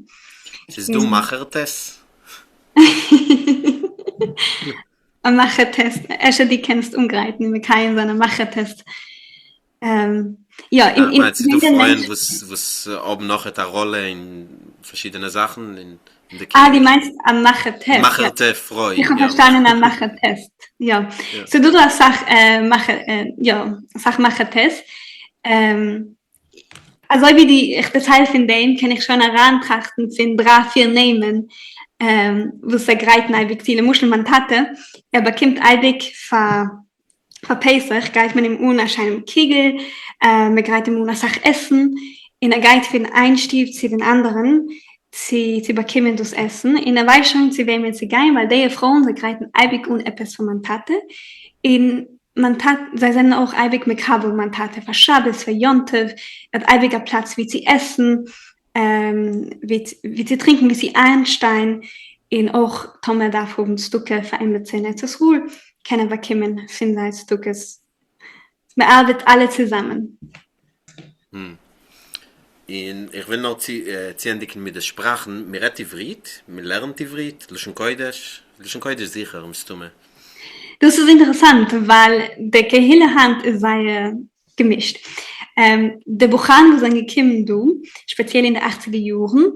Ist du Machertest? Ein Machertest. Die kennst umgreiten, wir keinen seinen Machertest. Ja, meinst du Freunde, was oben noch eine Rolle in verschiedene Sachen in der Kirche? Die meinst ein Machertest. Machertest, Freund. Ich habe verstanden, ein Machertest. Ja. So du das Sach Machertest. Also wie ich das Teil von dem kann ich schon herantrachten von 3, 4 Namen, was der Greit neibig Ziele Muschelmann hatte. Bekommt eibig für Pesach, geht man im unerscheinen Kegel, man geht im Unersach essen, in der Geht von einen Stief zu den anderen, sie bekommen das Essen. In der Weiß schon, sie werden sie gehen, weil die Frauen, sie greiten eibig etwas von meiner Tate. man tat, sie sind auch ewig mit Kabel, man tat für Schabbos, für Jontov, hat ewiger Platz, wie sie essen, wie sie trinken, wie sie einstein, in auch Tomer darf oben Stücke verändert sein, als Ruhe, können wir kommen, finden als Stückes. Wir arbeiten alle zusammen. Ich will noch ziehen mit den Sprachen. Wir reden Ivrit, wir lernen Ivrit, Lashon Kodesh sicher, Stumme. Das ist interessant, weil der Kehille-Hand ist sehr gemischt. Der Buchan, wo sind gekommen, du, speziell in den 80er Jahren,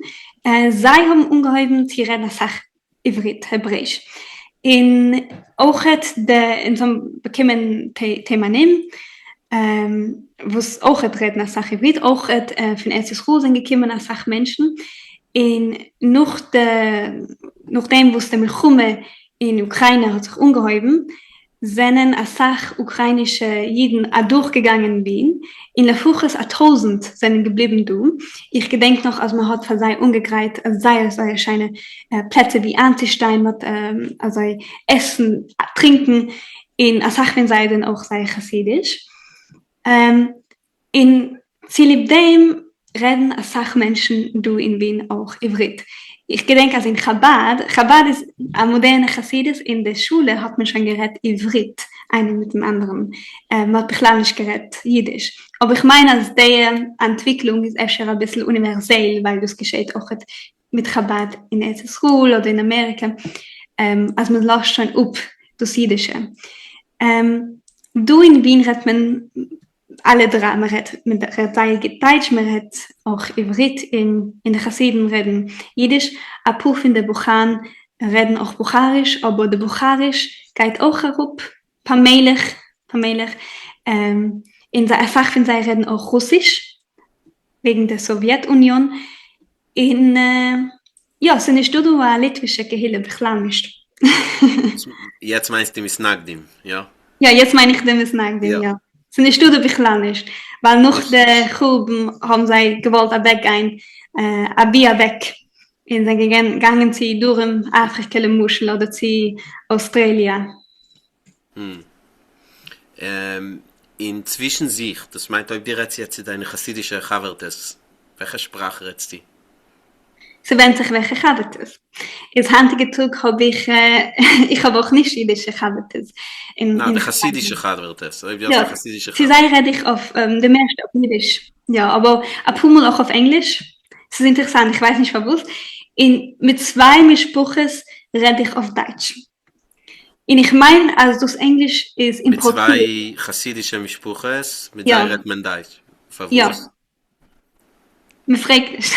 sie haben ungeheuben, sie reden Sach Ivrit, Hebräisch. Auch in so einem bekommen Themanim, wo es auch reden Sach Ivrit, auch von erstes Ruhe sind gekommen Sach Menschen. Nachdem, wo es der Milchume in Ukraine hat sich ungeheuben, sind Sach ukrainische Jiden durchgegangen bin. In der Fuches 1000 sind geblieben du. Ich gedenke noch, als man hat für sei ungegreift, sei scheine Plätze wie Antistein, mit, also Essen, Trinken, in Sach, wenn sei dann auch sei chassidisch. In Zilibdem reden Sachmenschen du in Wien auch Ivrit. Ich gedenke, also in Chabad ist ein moderner Chassidus, in der Schule hat man schon geredet Ivrit, einen mit dem anderen. Man hat beklar nicht geredet Jiddisch. Aber ich meine, als die Entwicklung ist öfter ein bisschen universell, weil das geschieht auch mit Chabad in Erzsruhe oder in Amerika. Also man lässt schon up das Jiddische. Du in Wien redet man alle drei, man redet Deutsch, man redet auch Ivrit, in der Chassiden reden Jiddisch, ein paar in der Buchan reden auch Bucharisch, aber der Bucharisch geht auch herup, Pamelech, in der Fach von sie reden auch Russisch, wegen der Sowjetunion, ja, sind nicht du eine litwische Gehille, beklar nicht. Jetzt meinst du Misnagdim, ja? Ja, jetzt meine ich den Misnagdim, ja. Sie nicht du beklar nicht, weil noch der Chuben haben sie gewollt weggehen, Abia weg. In sie gegangen sie durch Afrika, Muschel oder sie Australien. In zwischen sich, das meint euch dir jetzt deine chassidische Chavertes. Welche Sprache redest du? Sie wendet sich welche Chavertes. Ins heutige Tag habe ich habe auch nicht jüdische Chavertes. Na, die chassidische Chavertes. Ja, sie sei rede ich auf dem meisten auf Jiddisch. Ja, aber ein paar Mal auch auf Englisch. Das ist interessant, ich weiß nicht warum. Mit zwei Mischbuches rede ich auf Deutsch. Und ich meine, also das Englisch ist importiert. Mit zwei chassidische Mischbuches, mit zwei redet man Deutsch. Ja. Man fragt nicht.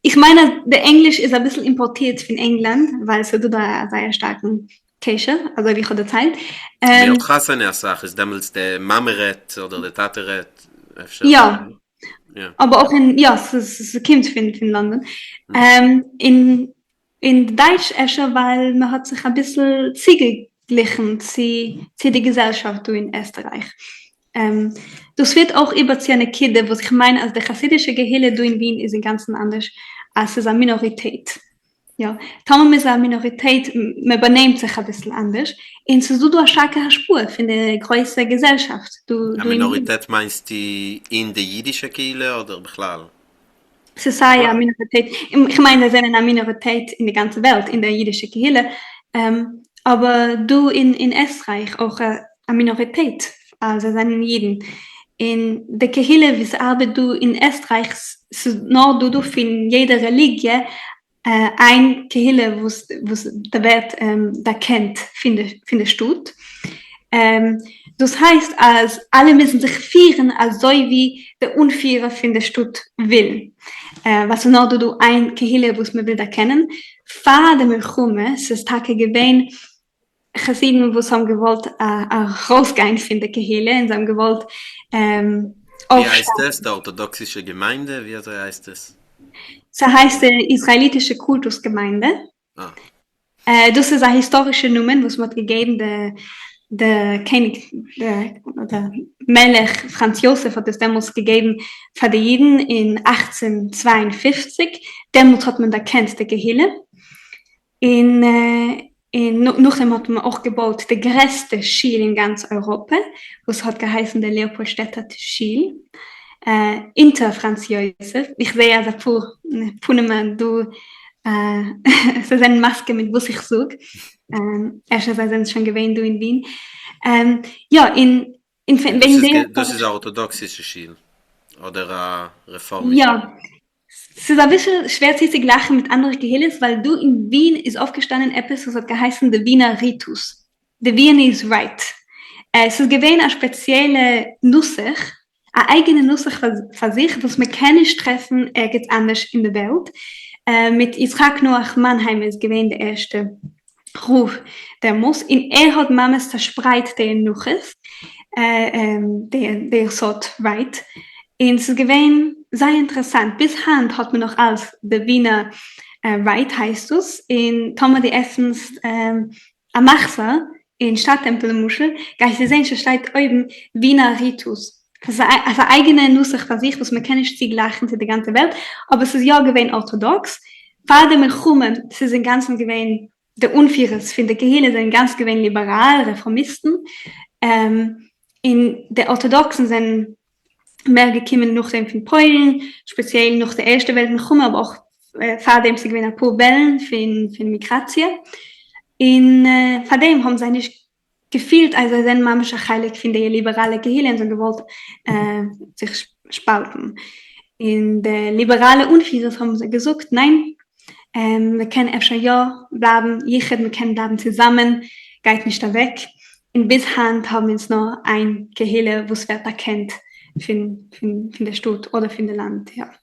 Ich meine, der Englisch ist ein bisschen importiert von England, weil es da sehr starken Käse, also wie ich der Zeit. Wie auch Hassan Sache ist damals der Mameret oder der Tateret. Ja. Aber auch es kommt von London. In Deutsch weil man hat sich ein bisschen zugeglichen zu der Gesellschaft in Österreich. Das wird auch über eine Kinder, was ich meine, als der chassidische Gehille in Wien ist im Ganzen anders, als es eine Minorität. Ja, Tamam ist eine Minorität, man benimmt sich ein bisschen anders. Und so du eine starke Spur für eine größere Gesellschaft. Eine Minorität meinst du in der jüdischen Kirche oder beklar? Es ist eine Minorität. Ich meine, es ist eine Minorität in der ganzen Welt, in der jüdischen Kirche. Aber du in Österreich auch eine Minorität. Also seinen Jeden. In der Kirche, wie es arbeitet du in Österreich, nur du in jeder Religion ein Kirche, wo der Welt da kennt, findest du. Das heißt, als alle müssen sich feiern, als so wie der Unfairer findest du will. Was nur du ein Kirche, wo es man will da kennen. Fahr dem Milchume, es ist Tage gewesen, Chassiden, wo sie haben gewollt, rausgehen von der Kirche, und sie haben gewollt, wie heißt das, der orthodoxische Gemeinde? Wie heißt das? So heißt die israelitische Kultusgemeinde. Das ist eine historische Nummer, was man gegeben, der König, der Melech Franz Josef hat das damals gegeben für die Juden in 1852. Damals hat man da kennt der Gehille. In Nachdem hat man auch gebaut der größte Schiel in ganz Europa, was hat geheißen der Leopoldstädter Schiel. Inter Franz Josef. Ich sehe also Punemann, du, es ist eine Maske mit was ich suche. Erstens sind schon gewesen, du in Wien. Ja, das ist ein orthodoxischer Schiel. Oder ein reformischer. Ja, es ist ein bisschen schwer zu lachen mit anderen Gehilles, weil du in Wien ist aufgestanden etwas, was hat geheißen der Wiener Ritus. Der Viennese Rite. Es ist gewesen eine spezielle Nussach, eine eigene Nussach für sich, was man kann nicht treffen, geht anders in der Welt. Mit Isaac Noach Mannheim ist gewesen der erste Ruf, der muss. Und hat Mames verspreit den Nuches, der Sort Rite. Und es ist gewesen sehr interessant. Bis Hand hat man noch als der Wiener Rite heißt es. In Thomas die Essens am Machsa, in Stadttempel Muschel, geist die Sehnsche steht oben Wiener Ritus. Das ist eine eigene Nussach für sich, was man kann nicht lachen in der ganzen Welt, aber es ist ja gewesen orthodox. Vater Melchumen, es ist in ganzen gewesen der Unvieres, finde Gehele sind ganz gewesen liberal, Reformisten. In der Orthodoxen sind mehr gekommen nach dem von Polen, speziell nach der Ersten Welt Melchumen, aber auch vor dem sie gewinnen ein paar Wellen für Migration. Von dem haben sie nicht gefühlt, also sind manche heilig von der liberalen Gehele und so gewollt sich spalten. In der liberalen Unvieres haben sie gesagt, nein, wir können öfter ja bleiben, wir können bleiben zusammen, geht nicht da weg. In bis Hand haben wir uns noch ein Gehele, was wird erkennt von der Stadt oder von der Land, ja.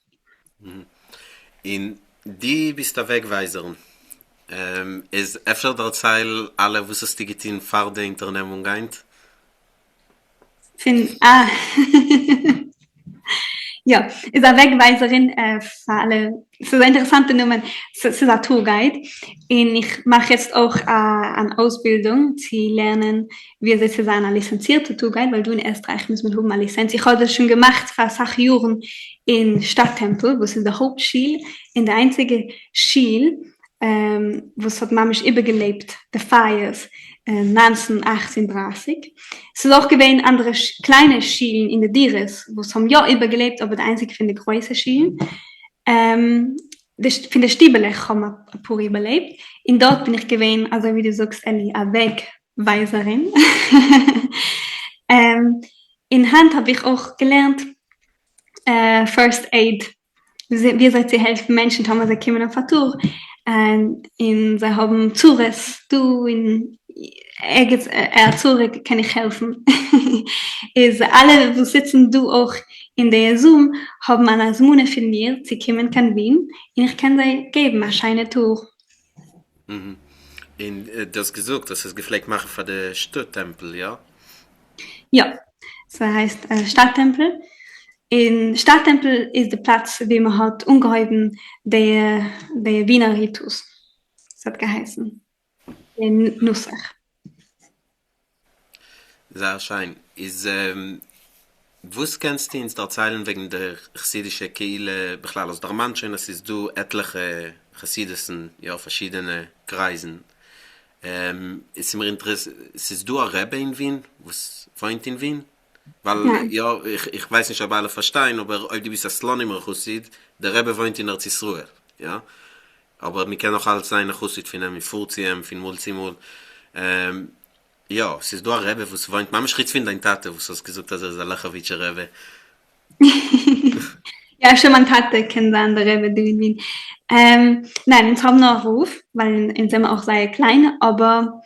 In die bist der Wegweiserin. Ist öfter der Zeil alle, was es digitin vor der Unternehmung geht? Ja, ist eine Wegweiserin für alle. Es ist eine interessante Nummer. Es ist ein Tourguide. Und ich mache jetzt auch eine Ausbildung, zu lernen, wie sie zu sein, eine lizenzierte Tourguide, weil du in Österreich musst mit eine Lizenz. Ich habe das schon gemacht vor 6 Jahren in Stadttempel, wo es ist der Hauptschule, in der einzige Schule, wo es hat manchmal übergelebt, der Fires. 1938. Es ist auch gewesen andere kleine Schielen in der Dires, wo es haben ja übergelebt, aber der einzige von der großen Schielen. Von der Stiebelech haben wir ein paar überlebt. Und dort bin ich gewesen, also wie du sagst, Elli, eine Wegweiserin. In Hand habe ich auch gelernt, First Aid. Wie soll sie helfen Menschen, haben sie kommen auf der Tour. Sie haben Zures, du in zurück kann ich helfen. Ist alle, wo sitzen du auch in der Zoom, haben eine Zoom von mir, sie kommen kann Wien, und ich kann sie geben, eine scheine Tour. Mhm. In das gesagt, dass es gepflegt machen für den Stadttempel, ja? Ja, das heißt Stadttempel. In Stadttempel ist der Platz, wie man hat ungeheuben der Wiener Ritus. Das hat geheißen. In Nussach. Sehr schön. Was kennst du uns erzählen wegen der chassidischen Kehle, aus der Manchen, dass es du etliche Chassidischen, ja, verschiedene Kreisen. Ist mir interessant, ist du ein Rebbe in Wien? Was wohnt in Wien? Weil, ja, ich weiß nicht, ob alle verstehen, aber ob du bist ein Slonimer Chassid, der Rebbe wohnt in Eretz Yisroel, ja? Aber wir kennen auch alle seine Chassid von ihm, in Furziem, von Mulzimul. Ja, es ist da ein Rebbe, was wohnt. Mama schritt von dein Tate, was hast gesagt, dass er ist ein Lachowitscher Rebbe. Ja, schon mein Tate kennt dann der Rebbe, du in Wien. Nein, uns haben noch einen Ruf, weil in sind wir auch sehr klein, aber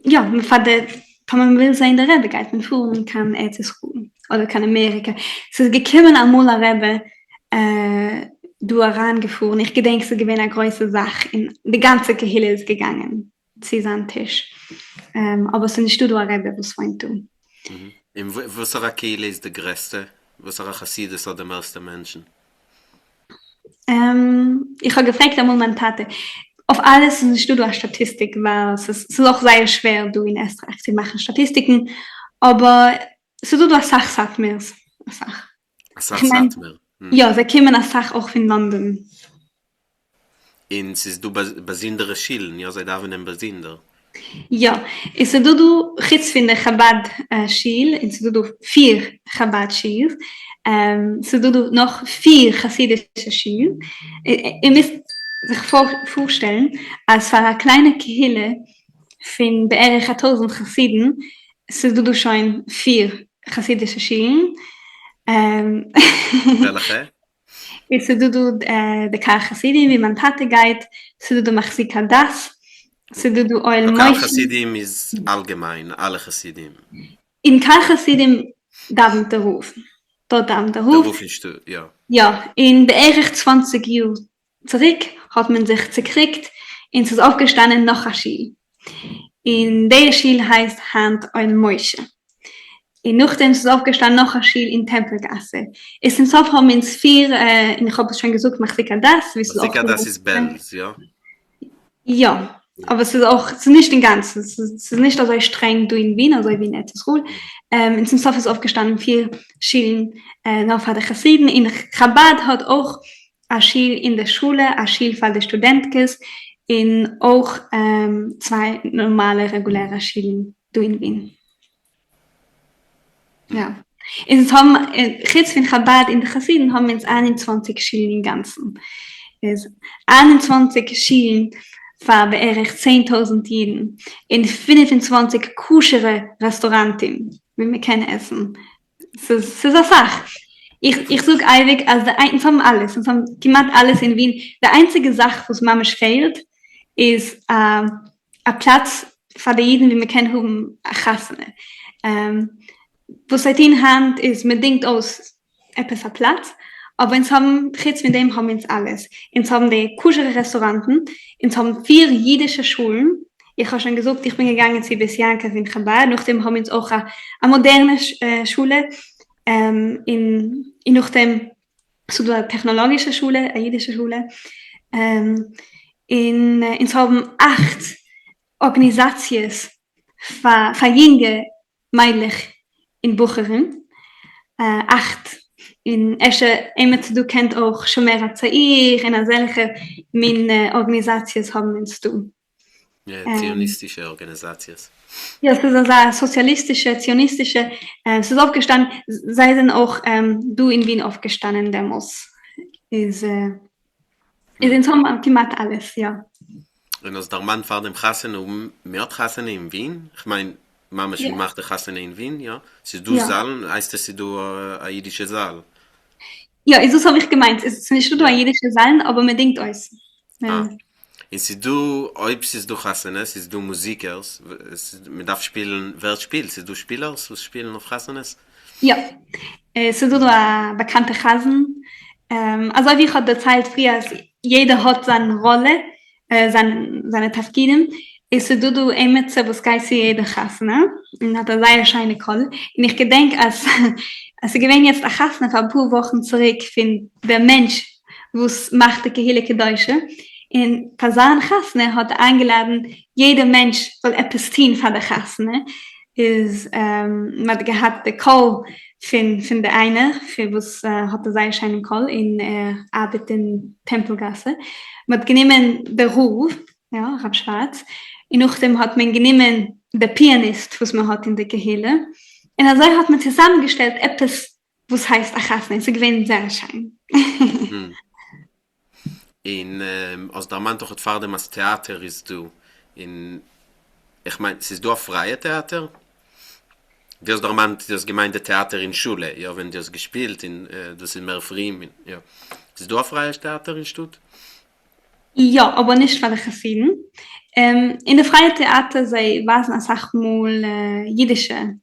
ja, man will sein, der Rebbe geht man fuhren, kann Erzisruhen oder kann Amerika. Es ist gekommen einmal ein Rebbe, du herangefahren. Ich gedenke, es gewinnt eine große Sache. Die ganze Kehille ist gegangen, zu seinem Tisch. Aber es ist nicht du, Rebbe, was wollen du? Was ist eine Kehille ist der größte? Was ist eine Chassidus oder der meiste Menschen? Ich habe gefragt einmal meine Tate, auf alles ist du eine Statistik, weil es ist auch sehr schwer, du in Österreich zu machen Statistiken, aber es ist du eine Sache, sagt mir es. Eine Sache, sagt mir? Ja, sie kommen eine Sache auch von London. in es du besindere Schielen, ja, seit Abend besinder. Ja, is er du gids van de Chabad Schiel, en ze doet 4 Chabad Schiel. Ze doet nog 4 Chassidische Schiel. Ihr müsst sich vorstellen, als für eine kleine Kehille von beerdig 1000 Chassiden, ze doet schon 4 Chassidische Schielen. Welche? Ze doet de Kar Chassidim, wie man Tate geht, ze doet Machzik Hadas, ze doet Oil Lokal Moishe. Chassidim ist allgemein, alle Chassidim. In Kar Chassidim davent der Ruf. Dort davent der Der Ruf. Ruf ist, ja. Ja, in beerdig 20 Jahren zurück hat man sich zerkriegt und es ist aufgestanden noch ein Schiel. In der Schiel heißt Hand ein Moische. Und nachdem ist es aufgestanden noch ein Schiel in Tempelgasse. Es sind so haben wir es 4, ich habe es schon gesagt, Machzika das. Machzika das ist Belz, ja. Ja, aber es ist nicht den ganzen, es ist nicht so streng du in Wien, also in Wien etwas Ruhl. In zum Sof ist aufgestanden 4 Schielen noch für die Chassiden. In Chabad hat auch ein Schiel in der Schule, ein Schiel für die Studentkes, in auch 2 normale, reguläre Schielen du in Wien. Ja. Es haben, jetzt von Chabad in der Chassiden haben wir jetzt 21 Schielen im Ganzen. Es 21 Schielen für beerdig 10.000 Jeden in 25 kuschere Restauranten, wie wir kennen essen. Es ist eine Sache. Ich suche eigentlich, also der einen von alles, und von gemacht alles in Wien. Der einzige Sache, was manchmal fehlt, ist ein Platz für die Jeden, wie wir kennen, haben eine Chassene. Was seit in Hand ist, man denkt aus etwas ein Platz, aber uns haben, jetzt mit dem haben wir uns alles. Uns haben die kuschere Restauranten, uns haben 4 jüdische Schulen. Ich habe schon gesagt, ich bin gegangen zu Bessianka in Chabad, nachdem haben wir uns auch eine moderne Schule, nachdem so eine technologische Schule, eine jüdische Schule. Uns haben 8 Organisations für junge Mädchen in Bucherin, 8 in Esche, du kennt auch Shomer Zair, in solche Organisations haben wir uns tun. Ja, zionistische Organisations. Ja, es ist eine sozialistische, zionistische, es ist aufgestanden, sei denn auch du in Wien aufgestanden, der muss. Ist in Sommer gemacht alles, ja. Und als der Mann fährt dem Chassen mehr Chassen in Wien, ich meine, Mama schon macht der Chassen in Wien, ja. Sie du Saal, heißt das, sie du ein jüdischer Saal? Ja, so habe ich gemeint. Es ist nicht nur ein jüdischer Saal, aber man denkt euch. Und sie du, ob sie du Chassen, sie du Musikers, man darf spielen, wer spielt? Sie du Spielers, was spielen auf Chassen? Ja, sie du ein bekannter Chassen. Also wie ich hatte Zeit früher, jeder hat seine Rolle, seine Tafkiden. Ist du Emetze, was geht sie jeder Chassene, und hat sehr scheine Koll. Und ich gedenke, als ich gewinne jetzt ein Chassene für ein paar Wochen zurück, von der Mensch, was macht die Kehille Kedäusche. In Kazan Chassene hat eingeladen, jeder Mensch soll etwas tun für die Chassene. Man hat den Koll von der eine, für was hat sehr scheine Koll, in Arbeit in Tempelgasse. Man hat genommen den Ruf, ja, Rab Schwarz. Und nachdem hat man genommen den Pianist, was man hat in der Kehille. Und also hat man zusammengestellt etwas, was heißt Achasne. Sie gewinnen sehr schein. Als der Mann doch het vader als Theater ist du. Ich meine, es ist du ein freies Theater? Wie ist der Mann das gemeinte Theater in Schule? Ja, wenn das gespielt, das sind mehr Frieden. Ja. Ist du ein freies Theater in Stutt? Ja, aber nicht für die Chassiden. In der freien Theater waren es auch mal jüdische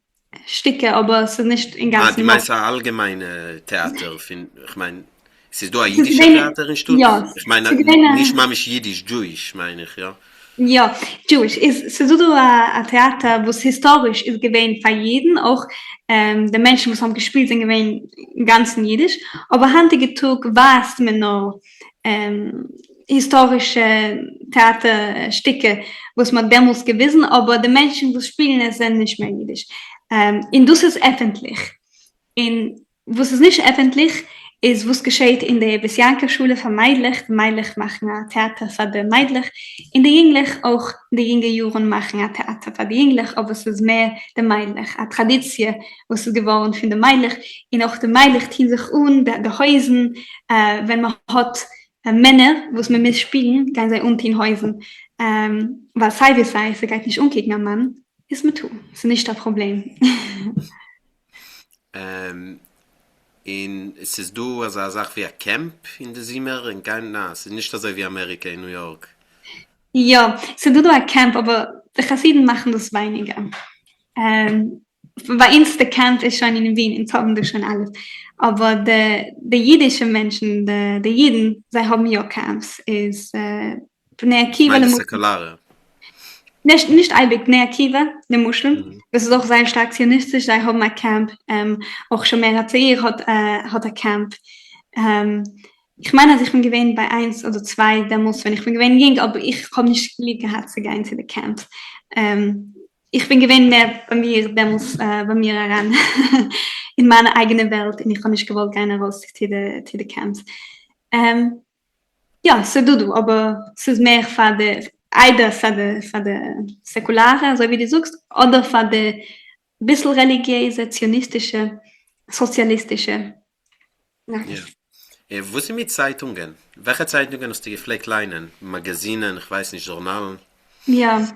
Stücke, aber es ist nicht in ganzen... die meisten allgemeine Theater, ich meine, es ist doch ein jüdisches Theater in Stutt? Ja. Ich meine, nicht mamisch jüdisch, Jewish, meine ich, ja. Ja, Jewish. Es ist ein Theater, was historisch ist gewesen für jeden, auch die Menschen, die haben gespielt sind, gewesen im ganzen Jiddisch, aber handige Tag war es mir noch historische Theaterstücke, was man damals gewissen, aber die Menschen, die spielen es, sind nicht mehr jüdisch. Und das ist öffentlich. Und was ist nicht öffentlich, ist, was geschieht in der Besianka-Schule von Meidlich. Die Meidlich machen ein Theater für die Meidlich. In der Jünglich auch die jungen Juren machen ein Theater für die Jünglich, aber es ist mehr der Meidlich. Eine Tradition, was ist geworden für die Meidlich. Und auch die Meidlich ziehen sich die Häusen, wenn man hat Männer, was man mitspielen, gehen sie unten in Häusen. Weil sie geht nicht umgegen am Mann, ist mir tun. Das ist nicht das Problem. Ist es du, also eine Sache wie ein Camp in der Zimmer? Es ist nicht so wie Amerika in New York. Ja, so du ein Camp, aber die Chassiden machen das weniger. Bei uns der Camp ist schon in Wien, in Zoben schon alles. Aber die jüdischen Menschen, die Jiden, sie haben ja Camps. Ist Bnei Akiva, Meine Säkulare. nicht Eibig, Bnei Akiva, der Muscheln. Das ist auch sehr stark zionistisch, sie haben ein Camp. Auch schon mehr hat ein Camp. Ich meine, also ich bin gewesen bei 1 oder 2 Demos, wenn ich bin gewesen ging, aber ich habe nicht lieb gehabt zu gehen zu den Camps. Ich bin gewesen mehr bei mir Demos, bei mir heran, in meiner eigenen Welt, und ich habe nicht gewollt gehen raus zu den Camps. Ja, so du, aber es ist mehr für die, either für die Säkulare, so wie du sagst, oder für die bisschen religiöse, zionistische, sozialistische. Ja. Wo sind mit Zeitungen? Welche Zeitungen hast du gepflegt leinen? Magazinen, ich weiß nicht, Journalen? Ja,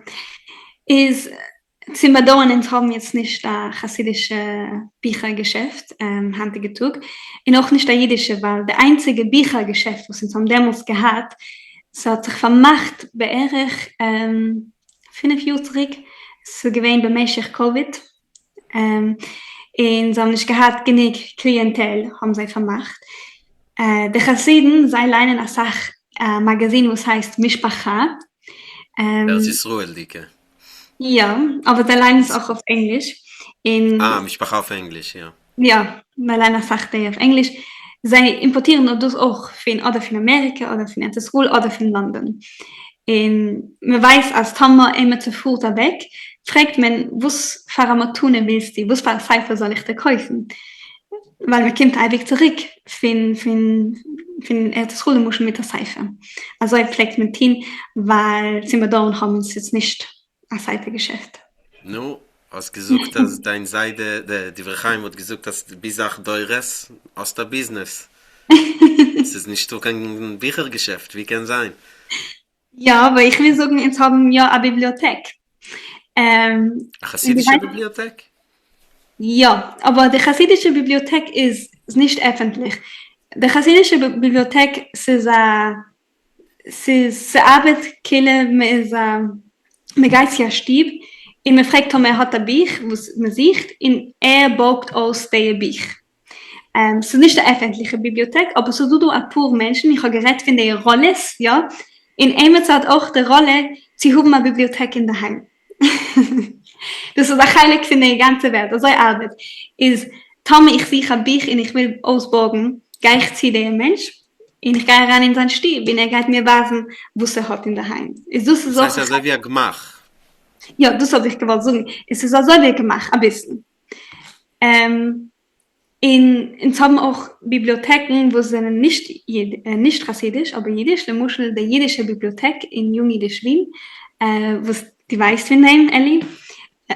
Zimbabweanens haben jetzt nicht ein chassidische Büchergeschäft, handige Tag, und auch nicht ein jüdische, weil der einzige Büchergeschäft, was uns am Demos gehabt, so hat sich vermacht, beirrig 5 Jahre zurück, so gewesen bei Meshach Covid, und sie haben nicht gehabt, genug Klientel haben sie vermacht. Die Chassiden, sie leinen eine Sache, ein Magazin, was heißt Mishpacha. Das ist Israel, Dike. Ja, aber sie leinen es auch auf Englisch. Mishpacha auf Englisch, ja. Ja, sie leinen eine Sache auf Englisch. Sie importieren das auch von Amerika, oder von Israel, oder von London. Und man weiß, als Tamma immer zu Fuß weg, fragt man, was für eine Tune willst du, was für eine Seife soll ich dir kaufen? Weil man kommt einfach zurück von Erzschule muss mit der Seife. Also ich pflegt mit hin, weil Zimbabwean haben uns jetzt nicht ein Seifegeschäft. Nu, hast gesagt, dass dein Seite, die Verheim hat gesagt, dass du bis auch teures aus der Business. Es ist nicht so ein Büchergeschäft, wie kann sein? Ja, aber ich will sagen, jetzt haben wir eine Bibliothek. Eine chassidische Bibliothek? Ja, aber die chassidische Bibliothek ist nicht öffentlich. Die chassidische Bibliothek ist eine Arbeit, man geht ja Stieb, und man fragt, ob hat ein Buch, was man sieht, und baut aus dem Buch. Es ist nicht eine öffentliche Bibliothek, aber so du ein paar Menschen, ich habe geredet von den Rolles, ja, in einer Zeit auch die Rolle, sie haben eine Bibliothek in der Heim. Das ist ein Heilig für die ganze Welt. Also eine Arbeit ist, Tommy, ich sehe ein Buch und ich will ausborgen, gehe ich zu dem Mensch und ich gehe rein in seinen Stieb und geht mir wissen, was hat in der Heim. Das heißt also wie ein Gemach. Ja, das habe ich gewollt sagen. Es ist also wie ein Gemach, ein bisschen. Und haben auch Bibliotheken, wo sie nicht chassidisch, aber jiddisch, der Muschel der jiddische Bibliothek in Jung-Jiddisch Wien, was die weiß von dem, Ellie.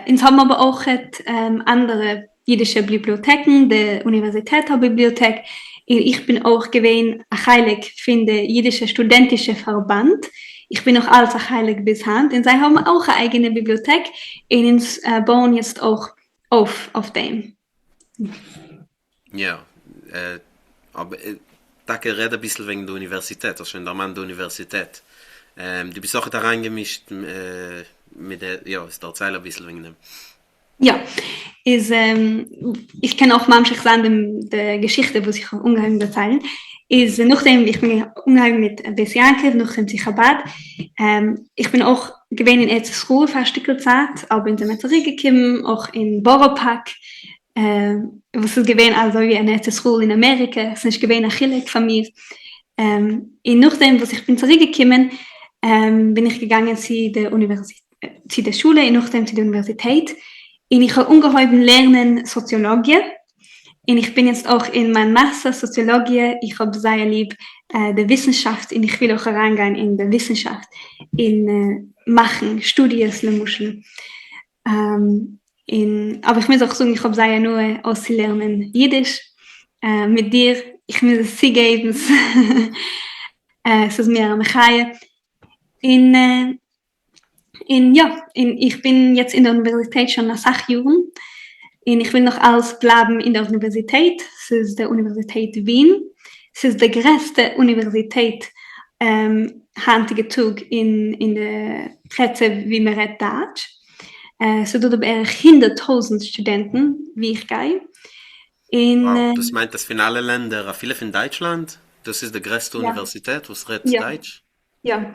Und haben aber auch andere jiddische Bibliotheken, die Universitätsbibliothek. Ich bin auch gewesen heilig für den jiddischen studentischen Verband. Ich bin auch als heilig bis Hand. Und sie haben auch eine eigene Bibliothek und uns bauen jetzt auch auf dem. Ja, aber da rede ein bisschen wegen der Universität, also in der Mann der Universität. Du bist auch da reingemischt mit der, ja, ist der Zeile ein bisschen wegen dem. Ja, ich kann auch manchmal sagen, die Geschichte, die ich ungeheim erzählen, ist, nachdem ich bin ungeheim mit Besianke, nachdem ich Chabad, ich bin auch gewesen in Erzschule für eine Stücke Zeit, aber in der Methodik gekommen, auch in Boropark, was ist gewesen, also wie eine Erzschule in Amerika, es ist nicht gewesen, eine Chilik von mir. Und nachdem, was ich bin zurückgekommen, bin ich gegangen zu der Universität, zu der Schule, und nachdem zu der Universität. Und ich habe ungeheuer lernen Soziologie. und ich bin jetzt auch in meinem Master Soziologie. Ich habe sehr lieb der Wissenschaft und ich will auch reingehen in der Wissenschaft, in machen, Studien, Muscheln. Aber ich muss auch sagen, ich habe sehr nur auszulernen Jiddisch. Mit dir, ich muss es sie geben. Es ist mir am Chai. Ich bin jetzt in der Universität schon nach 8 Jahren. Und ich will noch alles bleiben in der Universität. Es ist die Universität Wien. Es ist die größte Universität heutige Tag in der Plätze, wie man redet Deutsch. So tut aber 100.000 Studenten, wie ich gehe. Wow, das meint das für alle Länder, viele von Deutschland. Das ist die größte Universität, was redet Deutsch? Ja,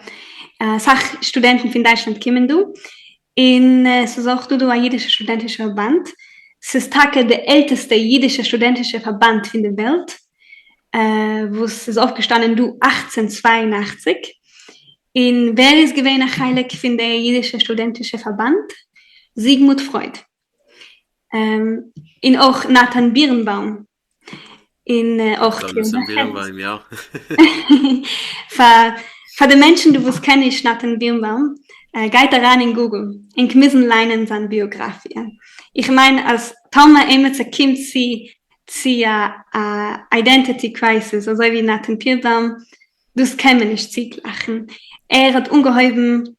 sag Studenten von Deutschland kommen du. Und so sagt du ein jüdischer studentischer Verband. Es ist der älteste jüdische studentische Verband in der Welt, wo es ist aufgestanden, du 1882. Und wer ist gewesen heilig von der jüdische studentische Verband? Sigmund Freud. Und auch Nathan Birnbaum. Auch Nathan Birnbaum, ja. Für die Menschen, die was kennen, ist Nathan Birnbaum, geht daran in Google und müssen lernen seine Biografie. Ich meine, als Thomas immer kommt sie Identity Crisis, also wie Nathan Birnbaum, das kann man nicht lachen. Er hat ungeheuben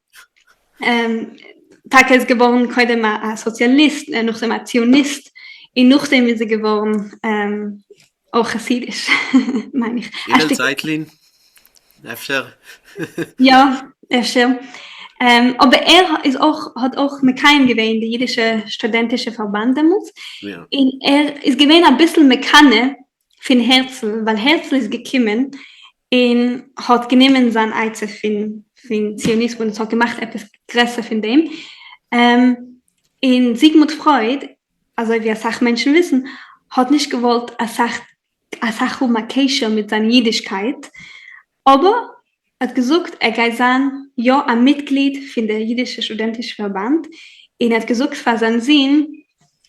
Tag ist geworden, heute mal ein Sozialist, noch ein Zionist, und nachdem ist er geworden, auch chassidisch, meine ich. In der Zeitlin? Öfter? Ja, öfter. Aber er ist hat auch mit keinem gewähnt, der jüdische studentische Verband damals. Ja. Und er ist gewähnt ein bisschen Mekane von Herzl, weil Herzl ist gekommen und hat genommen sein Eize von Zionismus und hat gemacht etwas größer von dem. In Sigmund Freud, also wie Sachmenschen wissen, hat nicht gewollt, Sachumakation mit seiner Jüdischkeit, aber hat gesagt, er geht sein, ja, ein Mitglied von der jüdischen studentischen Verband, und hat gesagt, für seinen Sinn,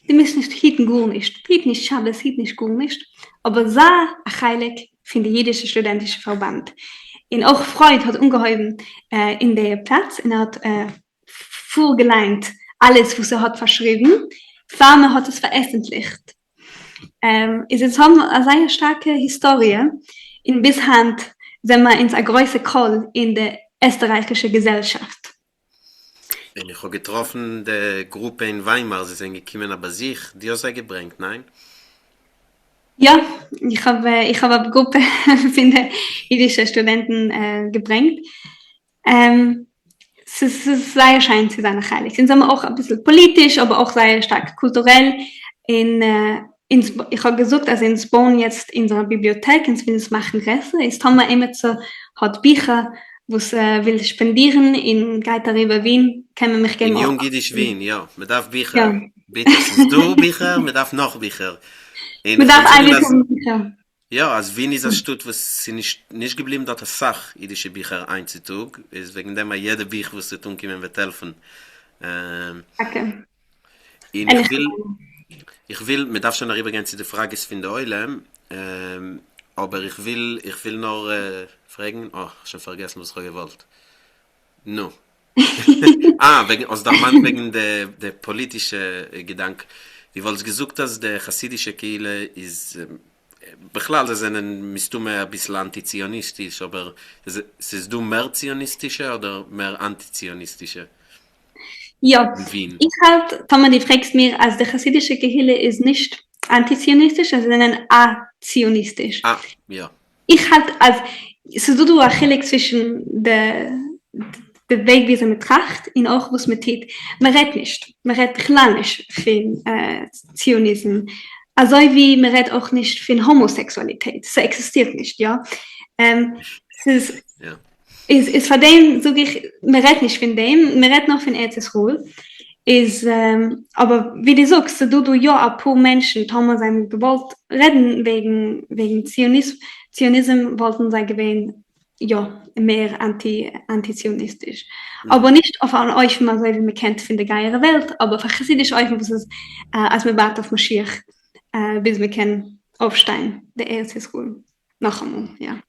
die müssen nicht hieten gar nicht, hiet nicht Schabes, hiet nicht gar nicht, aber sei ein Heilig von der jüdischen studentischen Verband. Und auch Freud hat ungeheuben in der Platz, und er hat vorgeleint alles, was er hat verschrieben, Farmer hat es veröffentlicht. Es haben eine sehr starke Historie, in bis Hand sind wir ins große Call in der österreichischen Gesellschaft. Ich habe getroffen die Gruppe in Weimar, sie sind gekommen aber sich, die hat sie gebracht, nein? Ja, ich habe eine Gruppe von den jüdischen Studenten gebracht. Es ist sehr schön zu sein heilig. Sie sind auch ein bisschen politisch, aber auch sehr stark kulturell. Ich habe gesagt, dass in Bonn jetzt in unserer Bibliothek, ins will es machen Resse, ist Thomas immer so, hat Bücher, wo es will spendieren, in geht darüber Wien, kann man mich gerne in Jung-Jiddisch Wien, ja, man darf Bücher, ja. Bitte, du Bücher, man darf noch Bücher. Man darf eigentlich Bücher. Ja, als Wien ist eine Stadt, was sie nicht geblieben, dass es Sach jüdische Bücher einzutun, ist wegen dem jede Bücher, was sie tun können, wird helfen. Okay. Ich will, man darf schon darüber gehen zu der Frage von der Eule, aber ich will noch fragen, ich habe schon vergessen, was ich gewollt. No. Wegen der politischen Gedanke. Ich wollte gesagt, dass der chassidische Kehle ist, בכלל זה מסתום ein bisschen antizionistisch, aber es ist du mehr zionistische oder mehr antizionistische? Ja, ich halt, Thomas, du fragst mir, als der chassidische Gehille ist nicht antizionistisch, sondern azionistisch. Ja. Ich halt, als so du ein Chilik zwischen der Weg, wie sie mit Tracht, und auch was mit tut. Man redet nicht. Man redet klar nicht von Zionismus. Also wie man redet auch nicht von Homosexualität. Das existiert nicht, ja. Es ist von dem, sage ich, man redet nicht von dem, man redet noch von Erzes-Ruhl. Aber wie du sagst, du ja ein paar Menschen, Thomas, gewollt reden wegen Zionismus, wollten sie gewähnen, ja, mehr antizionistisch. Aber nicht auf einen Eufen, so wie man kennt von der geileren Welt, aber für chassidisch Eufen, was es, als man wartet auf Mashiach, bis wir können aufstehen, der erste School. Noch einmal, ja.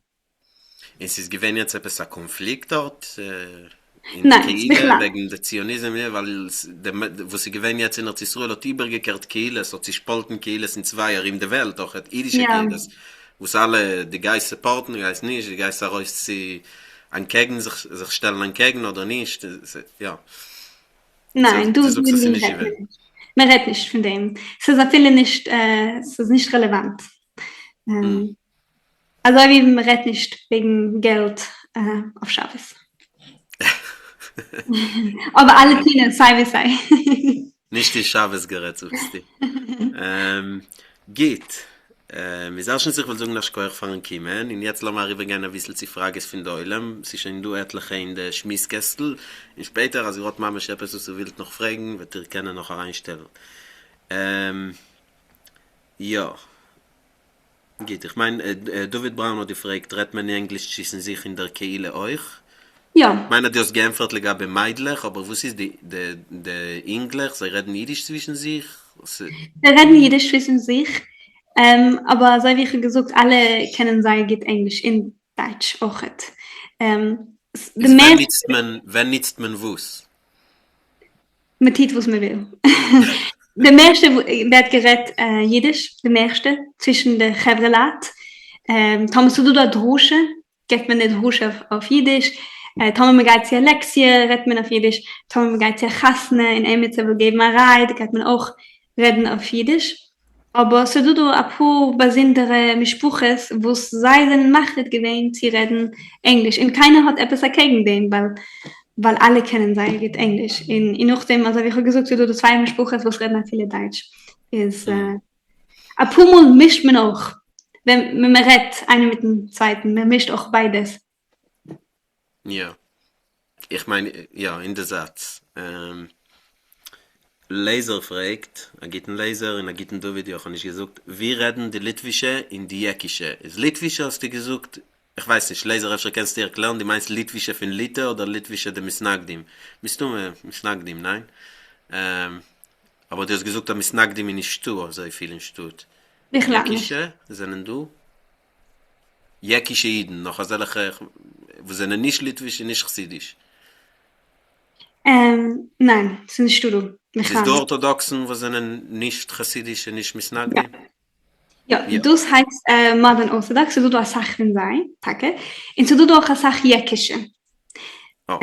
Ist es gewesen jetzt etwas ein Konflikt dort in Nein, Keile wegen der Zionismus, weil wo sie gewesen jetzt in der Israel hat übergekehrt Keile, so sie spalten Keile sind zwei in der Welt, auch hat idische ja. Keile, wo es alle die Geist supporten, die Geist nicht, die Geist heraus sie ankegen, sich stellen ankegen oder nicht, ja. Nein, du du sagst das nicht. Man redet nicht von dem. Es ist auf viele nicht, es ist nicht relevant. Also wie man redet nicht wegen Geld auf Schabes. Aber alle Kinder, sei wie sei. Nicht die Schabesgerät, sagst du. Geht. Wir sagen schon, ich will sagen, dass ich erfahren kommen. Und jetzt lassen wir gerne ein bisschen die Frage von Deulem. Sie sind du etliche in der Schmieskästel. Und später, also ich Mama etwas, was du willst noch fragen, wird ihr gerne noch reinstellen. Ja. Geht. Ich meine, David Brown hat gefragt, redet man Englisch zwischen sich in der Kehle euch? Ja. Ich meine, das geämpft bei Meidlich, aber was ist die Englisch? Sie reden Jiddisch zwischen sich? Sie reden Jiddisch zwischen sich. Aber so wie ich gesagt, alle kennen sagen, geht Englisch in Deutsch auch. Wenn nützt man was? Man tut, was man will. Der meiste wird geredet Jiddisch, der meiste zwischen der Chevrelat. Thomas, du da Drusche, geht man nicht Drusche auf Jiddisch. Thomas, man geht zur Lektie, redet man auf Jiddisch. Thomas, man geht zur Chasne, in Emitze, wo geht man rein, da geht man auch reden auf Jiddisch. Aber so du a paar besondere Mischbuches, wo es sei denn Machtet gewähnt, sie reden Englisch. Und keiner hat etwas dagegen den, weil alle kennen sei geht Englisch. In nachdem, also wie ich gesagt, so du zwei Mischbuches, wo es reden viele Deutsch. Ist, a paar Mal mischt man auch. Wenn man redet, eine mit dem zweiten, man mischt auch beides. Ja. Ich meine, ja, in der Satz. Laser fragt, gibt einen Laser und gibt einen Video, habe ich gesagt, wie reden die Litwische in die Jäckische? Ist Litwische, hast du gesagt, ich weiß nicht, Laser, kannst du dir erklären, die meinst Litwische von Litte oder Litwische der Misnagdim? Bist du Misnagdim, nein? Aber du hast gesagt, der Misnagdim in Stutt, also viel in Stutt. Jäckische, sind du? Jäckische Iden, noch als solche, wo sind nicht Litwische, nicht Chassidisch? Nein, sind nicht Stutt. Ist die Orthodoxen, wo sind nicht Chassidische, nicht Misnagdim? Ja, das heißt Modern Orthodox, so du eine Sache sein, danke. Und so du auch eine Sache Jäckische. Oh.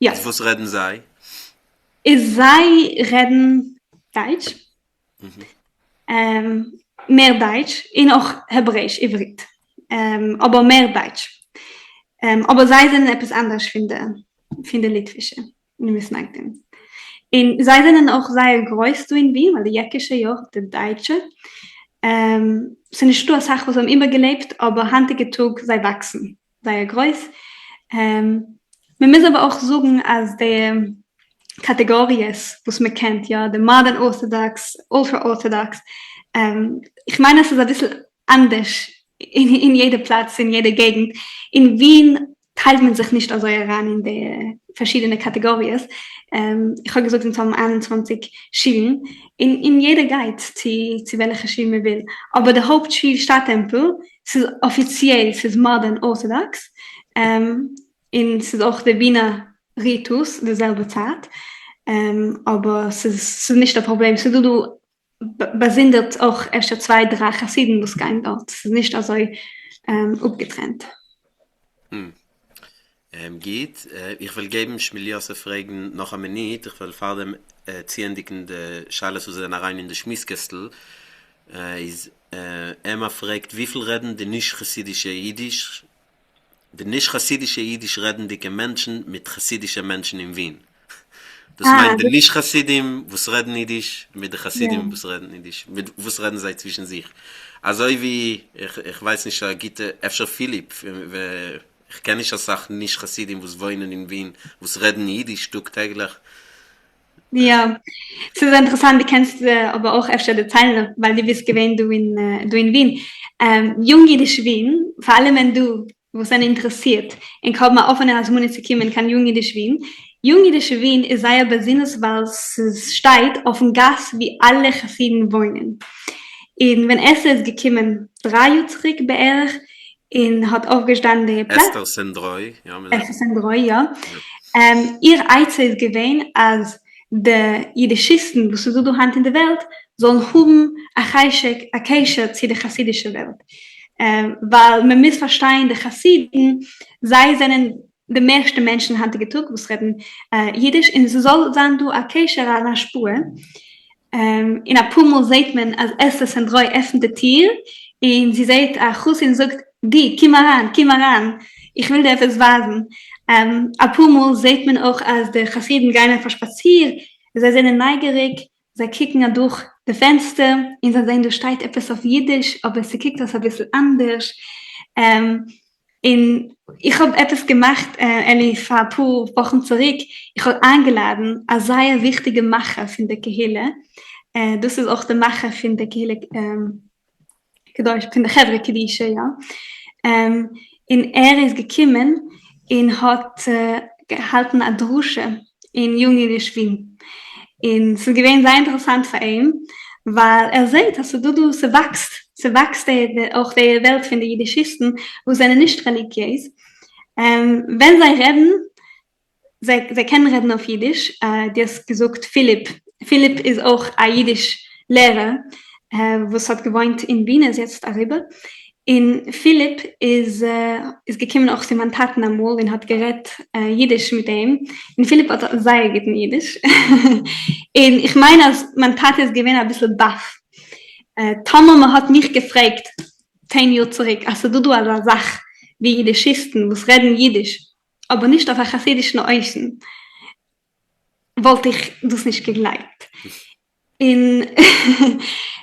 Ja. Also, was reden sei? Es sei reden Deutsch. Mehr Deutsch, und auch Hebräisch, Ivrit. Aber mehr Deutsch. Aber sei sind etwas anderes finde Litwische. Wir müssen sagen. Und sei sind auch sehr groß in Wien, weil die Jäckische, ja, der Deutsche. Es ist nicht nur eine Sache, was haben immer gelebt, aber handige Tag sei wachsen, sei groß. Wir müssen aber auch sagen, als die Kategorien, was man kennt, ja, der Modern Orthodox, Ultra Orthodox. Ich meine, es ist ein bisschen anders in jedem Platz, in jeder Gegend. In Wien teilt man sich nicht also heran in die verschiedenen Kategorien. Ich habe gesagt, in 21 Schulen. In jeder Guide, zu welcher Schule man will. Aber der Hauptschule Stadttempel, es ist offiziell, es ist Modern Orthodox. Es ist auch der Wiener Ritus, derselbe Zeit. Aber es ist nicht das Problem. So, du besindet auch erst 2, 3 Chassiden, was gehen dort. Es ist nicht also abgetrennt. Geht. Ich will geben, ich will ja fragen, noch einmal nicht. Ich will vor dem ziehen die Schale zu sein rein in der Schmieskästel. Emma fragt, wie viel reden die nicht-chassidische Jiddisch? Die nicht-chassidische Jiddisch reden die Menschen mit chassidischen Menschen in Wien. Das meint die nicht-Chassidim, was reden Jiddisch, mit den Chassidim, was reden Jiddisch, was reden sie zwischen sich. Also wie, ich weiß nicht, gibt Efscher Philipp, ich kenne nicht Sachen nicht Chassidim, was wohnen in Wien, was reden Jiddisch tagtäglich. Ja, es ist interessant, du kennst aber auch öfter die Zeilen, weil du bist gewesen, du in Wien. Jungjiddisch Wien, vor allem wenn du, was einen interessiert, und kaum mal offene Hasmune zu kommen, kann Jungjiddisch Wien. Jungjiddisch Wien ist sehr besinnes, weil es steht auf dem Gas, wie alle Chassiden wohnen. Und wenn ist gekommen, 3 Jahre zurück beerdigt, und hat aufgestanden Platz. Esther Sendroi, ja. Esther Sendroi, ja. Ja. Ihr Eize ist gewesen, als die Jüdischisten, die du hast in der Welt, sollen haben a Keisha zu der chassidischen Welt. Weil man missverstehen, die Chassiden, sei seinen die meisten Menschen haben getan, die reden Jiddisch, und sie soll sein, du a Keisha an der Spur. In a Pummel sieht man, als Esther Sendroi öffnet die Tür, und sie sagt, a Chussin sagt, komm mal ran, ich will dir etwas wasen. A Pummel sieht man auch, als die Chassiden gehen einfach spazieren, sie sind neugierig, sie kicken durch die Fenster, und sie sehen, du steht etwas auf Jiddisch, aber sie kickt das ein bisschen anders. Ich habe etwas gemacht, vor ein paar Wochen zurück. Ich habe eingeladen, als sehr wichtige Macher von der Kehille. Das ist auch der Macher von der Kehille, von der Chevre Kedische, ja. Und ist gekommen und hat gehalten eine Drusche in Jungisch Wien. Und es ist gewesen sehr interessant für ihn, weil sieht, dass sie wächst auch die Welt von den Jiddischisten, wo sie nicht religiös. Wenn sie reden, sie können reden auf Jiddisch, die ist gesagt Philipp. Philipp ist auch ein Jiddisch-Lehrer, was hat gewohnt in Wien, ist jetzt darüber. Und Philipp ist gekommen auch zu meinen Taten einmal und hat geredet Jiddisch mit ihm. Und Philipp hat sehr gut in Jiddisch. Und ich meine, als mein Tate ist gewesen ein bisschen baff. Tamama hat mich gefragt, 10 Jahre zurück, also du eine Sache, wie Jiddischisten, was reden Jiddisch, aber nicht auf der chassidischen Euchen, wollte ich das nicht geglaubt. Und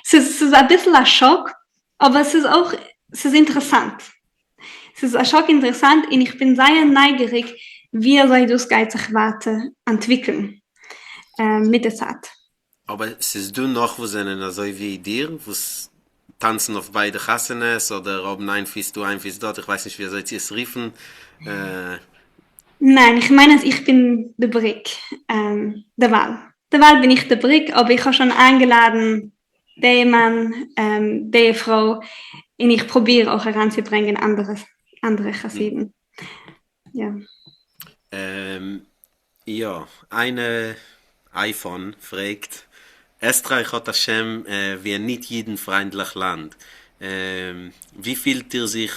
es ist ein bisschen ein Schock, aber es ist interessant. Es ist ein Schock interessant und ich bin sehr neugierig, wie soll das Geist sich weiter entwickeln mit der Zeit. Aber siehst du noch, wo sind so wie dir, wo tanzen auf beide Chassanes oder ob ein Fies du, ein Fies dort, ich weiß nicht, wie soll ich es riefen. Nein, ich meine, ich bin der Brick, der Wahl. Der Wahl bin ich der Brick, aber ich habe schon eingeladen, der Mann, der Frau, und ich probiere auch heranzubringen andere Chassiden. Ja. Ja, eine iPhone fragt, Österreich hat Hashem wie ein nicht jedenfreundlich Land. Wie fühlt ihr sich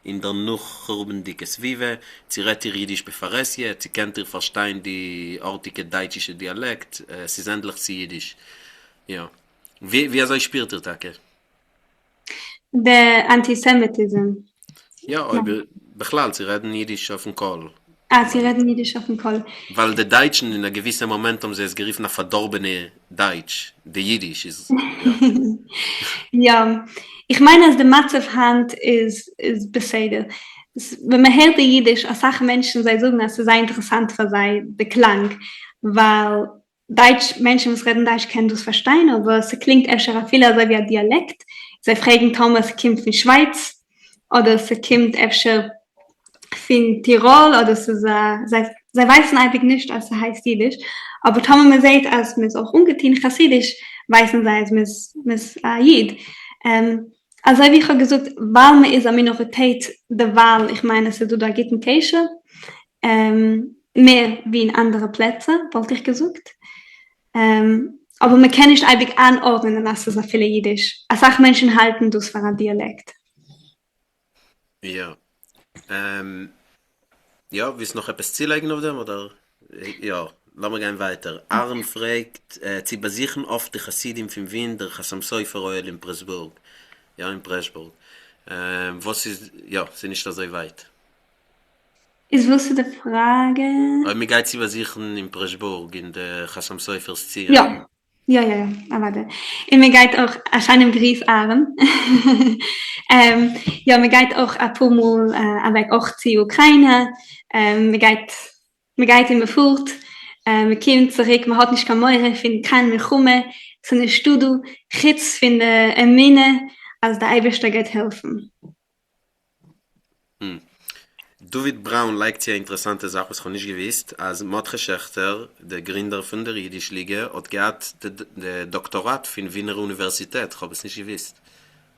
in der noch herumdicke Zwiebel? Sie redet ihr Jiddisch befaresje, sie kennt ihr verstehen die ortige deutsche Dialekt, sie ist endlich sie Jiddisch. Ja. Wie also spielt ihr das? Der Antisemitismus. Ja, aber beklar, sie reden Jiddisch auf dem Kohl. Sie reden Jiddisch auf dem Kohl. Weil die Deutschen in einem gewissen Moment haben sie es gerief nach verdorbene Deutsch. Der Jiddisch ist... Ja, ich meine, dass die Matzef-Hand ist beseitigt. Wenn man hört die Jiddisch, als solche Menschen sagen, dass es sehr interessant für sie, der Klang, weil Menschen, die reden Deutsch, können das verstehen, aber es klingt erst viel als wie ein Dialekt. Sie fragen Thomas, sie kommt von der Schweiz, oder sie kommt erst von Tirol, oder sie wissen eigentlich nicht, als sie heißt Jiddisch. Aber Thomas, man sagt, als man es auch ungetein Chassidisch, wissen sie, als man Jid. Also wie ich habe gesagt, weil man ist eine Minorität der Wahl, ich meine, dass du da geht in Kirche, mehr wie in anderen Plätzen, wollte ich gesagt. Aber man kann nicht eigentlich anordnen, dass es so viele Jiddisch. Als auch Menschen halten das für ein Dialekt. Ja. Ja, willst du noch etwas zielegen auf dem, oder? Ja, lassen wir gehen weiter. Aaron fragt, sie basieren oft die Chassidim von Wien, der Chassam Sofer Oil in Pressburg. Ja, in Pressburg. Was ist, ja, sind nicht so weit. Ich wusste die Frage... Aber mir geht sie basieren in Pressburg, in der Chassam Sofers Ziel. Ja. Ja, warte. Und mir geht auch anscheinend Gries Aaron. Ja, mir geht auch ein paar Mal weg auch zu Ukraine. Mir geht immer fort. Man kommt zurück, man hat nicht keine Meure, findet keinen mehr kommen. So eine Studie, Kitz findet eine Mine, also der Eiberster geht helfen. David Brown liked ja interessante Sache, was ich nicht gewusst, als Mordche Schächter, der Gründer von der Jüdisch Liga, hat gehabt das Doktorat von der Wiener Universität. Ich habe es nicht gewusst.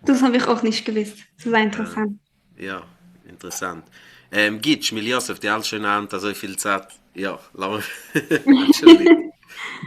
Das habe ich auch nicht gewusst. Das war interessant. Ja, interessant. Gitsch, Mil Yosef, die alles schöne Abend, so viel Zeit. Ja, lass mal.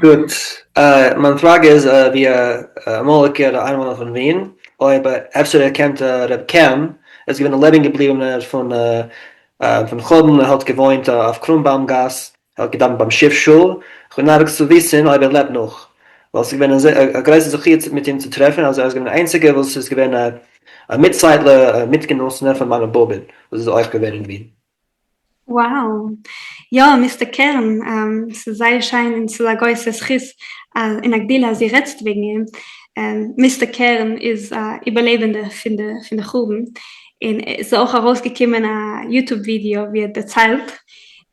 Gut. Meine Frage ist, wir mal der Einwohner von Wien, aber er kennt Reb Kem, ist ein Leben geblieben von Choden, hat gewohnt auf Kronbaumgas, hat gedacht beim Schiffschul. Ich bin nervig zu wissen, aber er lebt noch. Weil es gewinnt eine große Sache mit ihm zu treffen, also er ist der Einzige, was es gewinnt ein Mitzeitler, Mitgenossener von meinem Bobin, was es euch gewinnt in Wien. Wow. Ja, Mr. Kern, es sei schein zu der Geusses Schiss in Agdila, sie retzt wegen ihm. Mr. Kern ist Überlebende von der Gruben. Und es ist auch herausgekommen ein YouTube-Video, wie er erzählt,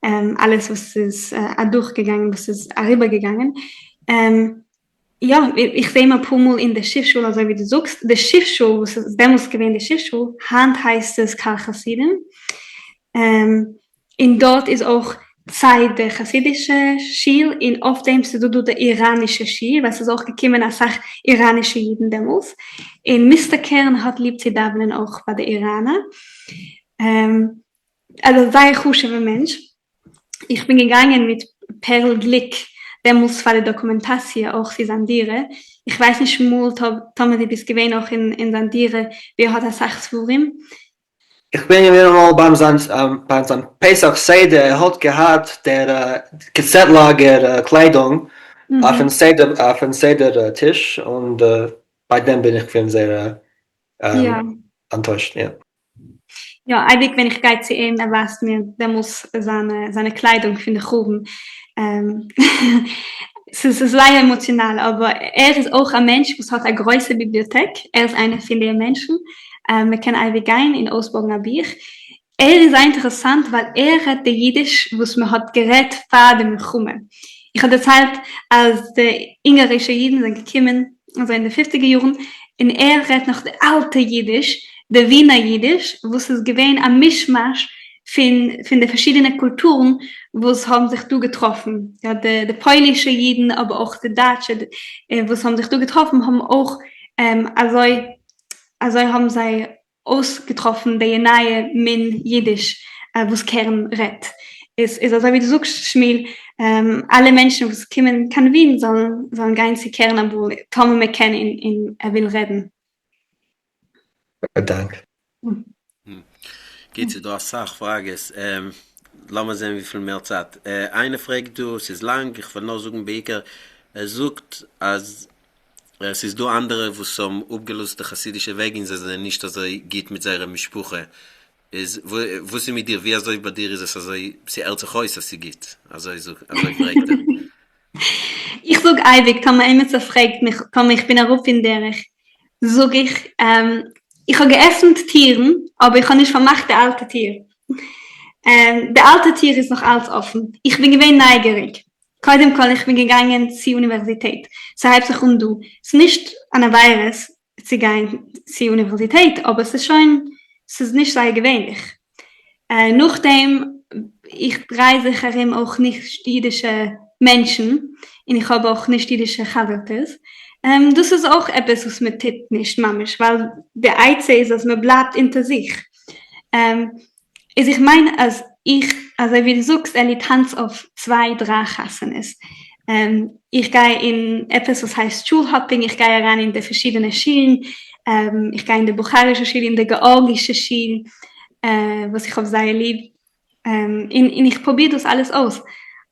alles, was ist durchgegangen, was ist rübergegangen. Ja, ich sehe mal Pummel in der Schiffschule, also wie du sagst, der Schiffschule, was ist damals gewesen, der Schiffschule, Hand heißt es Kal Chassidim. Und dort ist auch Zeit der chassidische Schil, und oft denkst du der iranische Schil, was ist auch gekommen als iranische Jiden damals. Und Mr. Kern hat lieb zu davenen auch bei der Iraner. Also sei ein guter Mensch. Ich bin gegangen mit Perl Glick, der muss für die Dokumentation auch sie Sandire. Ich weiß nicht mal, Thomas, du bist gewesen auch in Sandire, wie hat er sagt für ihn? Ich bin wieder mal beim seinem Pesach Seder, hat gehabt der Kassettlager Kleidung auf dem Seder Tisch, und bei dem bin ich sehr enttäuscht, ja. Ja, eigentlich, wenn ich gehe zu ihm, er weiß mir, der muss seine Kleidung für die Gruben. Es ist leider emotional, aber er ist auch ein Mensch, der hat eine große Bibliothek. Er ist einer von den Menschen. Wir kennen Ivy Gein in Osborner Bier. Er ist interessant, weil er hat der Jiddisch, was man hat gerät, vor dem Chumme. Ich habe erzählt, als die ingerische Jiden sind gekommen, also in den 50er Jahren, und er redet noch der alte Jiddisch, der Wiener Jiddisch, wo es gewesen ein Mischmasch von den verschiedenen Kulturen, wo es haben sich da getroffen. Ja, die polnische Jiden, aber auch die Deutsche, wo es haben sich da getroffen, haben auch, also haben sie ausgetroffen, der neue Min Jiddisch, wo es Kern redet. Ist also, wie du sagst, Schmiel, alle Menschen, die kommen, kann Wien, sollen gar nicht Kern, wo Tom McKenna will reden. Danke. Geht es da eine Frage? Lass mal sehen, wie viel mehr Zeit. Eine Frage, es ist lang, ich will noch sagen, Beker, sucht, als es ist da andere, wo es abgelöste chassidische Wege sind, nicht, dass er geht mit seiner Mischpuche. Wo sie mit dir, wie also bei dir ist es, also sie älter aus, als sie geht. Also ich frage Ich sage eigentlich, kann man immer so fragen, ich bin auch in der sage ich habe geöffnet Tieren, aber ich habe nicht vermacht der alte Tier. Der alte Tier ist noch alles offen. Ich bin gewesen neugierig. Ich bin gegangen zur Universität. So habe ich du. Es ist nicht ein Virus, zu gehen zur Universität, aber es ist nicht sehr gewöhnlich. Nachdem, ich reise herum auch nicht jüdische Menschen, und ich habe auch nicht jüdische Chavertes. Das ist auch etwas, was man tut nicht, Mamisch, weil der Einzige ist, dass man bleibt hinter sich. Ich meine, also wie du sagst, Tanz auf 2, 3 Kassen ist. Ich gehe in etwas, was heißt Schulhopping, ich gehe rein in die verschiedenen Schulen, ich gehe in die bucharische Schule, in die georgische Schule, was ich auch sehr lieb. Und ich probiere das alles aus.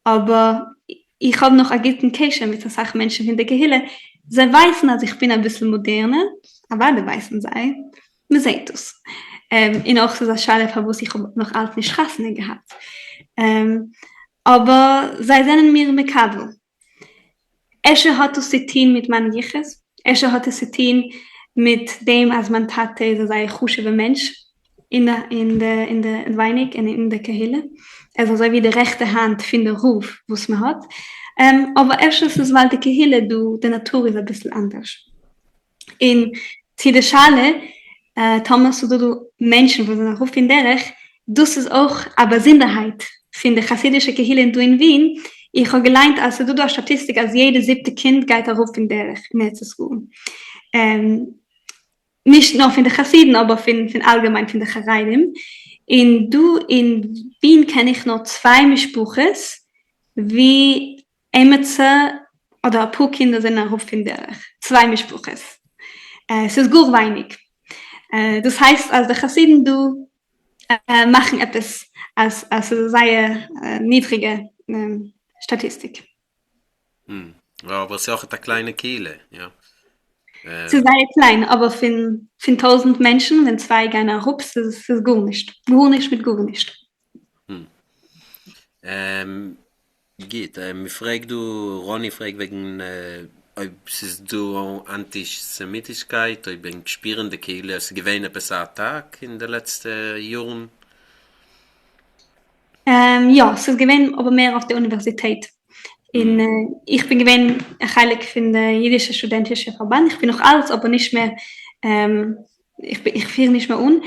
Aber ich habe noch eine gute Käse mit den Menschen in der Gehille. Sie wissen, dass ich bin ein bisschen moderner, aber die wissen sie. Man sieht das. In auch so einer Schale, wo ich noch alte Straßen gehabt. Aber sie sind mir mit Kabel. Esche hat es zu tun mit meinem Jiches. Esche hat es zu tun mit dem, als man tate, so sei chusche Mensch in der Weinig, in der Kahille. Also so wie die rechte Hand von der Ruf, was man hat. Aber erstens ist, weil die Kahille, die Natur ist ein bisschen anders. In der Schale, Thomas, du Menschen, die sind auf in der das ist auch eine Besonderheit von der chassidischen Kehille in Wien. Ich habe gelernt, also du hast Statistik, als jede 7. Kind geht darauf in der Schule. Nicht nur von den Chassiden, aber von allgemein von den Chareidim. In Wien kenne ich noch 2 Mischbuches, wie Emetze oder ein paar Kinder sind darauf in der 2 Mischbuches. Es ist gut wenig. Das heißt, als die Chassiden machen etwas als sehr niedrige Statistik. Ja, aber es ist auch eine kleine Kehle, ja. Es ist sehr klein, aber für 1000 Menschen, wenn 2 gehen nach Rups, ist es gar nicht. Gar nicht mit gar nicht. Geht, Ronny fragt wegen, ob es du Antisemitischkeit, ob wegen spürende Kehle, es gewähnt etwas am Tag in den letzten Jahren? Ja, es ist gewähnt, aber mehr auf der Universität. Ich bin gewesen heilig von der jüdischen studentischen Verband. Ich bin noch alt, aber nicht mehr, ich führe nicht mehr un.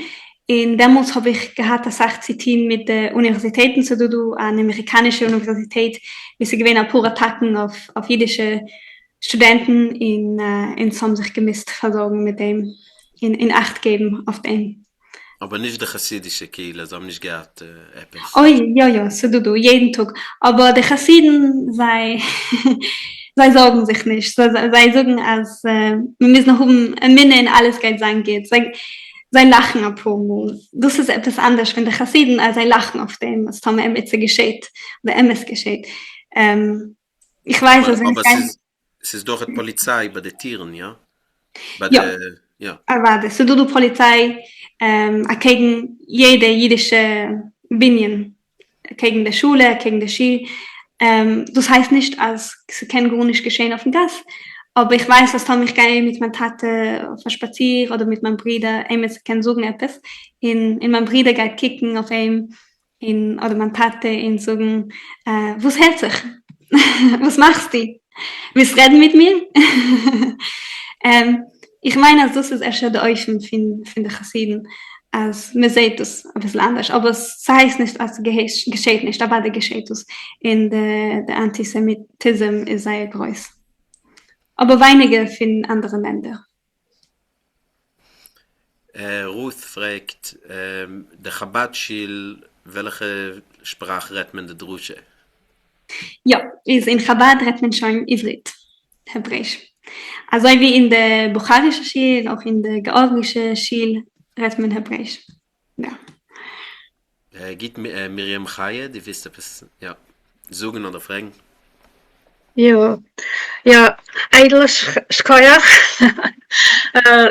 In damals habe ich gehabt, das Zitin mit den Universitäten zu tun, eine amerikanische Universität, wie sie gewesen ein paar Attacken auf jüdische Studenten in haben sich gemisst versorgen mit dem, in Acht geben auf dem. Aber nicht der chassidische Kehle, so haben nicht gehabt etwas. Oh ja, so jeden Tag. Aber die Chassiden sei sorgen sich nicht. Sei sagen, als wir müssen noch ein Minne in alles Geld sein geht. Sei lachen ab Homo. Das ist etwas anderes, wenn die Chassiden sei lachen auf dem, was Tom Emetz geschieht oder MS geschieht. Ich weiß, aber es ist doch die Polizei bei den Tieren, ja? Ja. Aber das ist die Polizei gegen jede jüdische Binien, gegen die Schule, gegen die Ski. Das heißt nicht, als es kein gar nicht geschehen auf dem Gas, aber ich weiß, dass ich gehe mit meiner Tate auf einen Spazier oder mit meinem Bruder, es kann sagen etwas, in meinem Bruder geht kicken auf ihm, oder meine Tate in sagen, was hält sich? Was machst du? Willst du reden mit mir? Ich meine, das ist erst der Eufen von den Chassiden. Als man sieht das ein bisschen anders. Aber es heißt nicht, als es geschieht nicht, aber es geschieht das. Der Antisemitismus ist sehr groß. Aber weniger von anderen Ländern. Ruth fragt, der Chabad-Schil, welche Sprache redet man der Drusche? Ja, in Chabad redet man schon Ivrit, Hebräisch. Also wie in der Bukharischen Schil, auch in der Georgischen Schil, redet man Hebräisch. Ja. Gibt Miriam Chaye, die wisst etwas, ja, sagen oder fragen? Ja, eigentlich Schkoyach.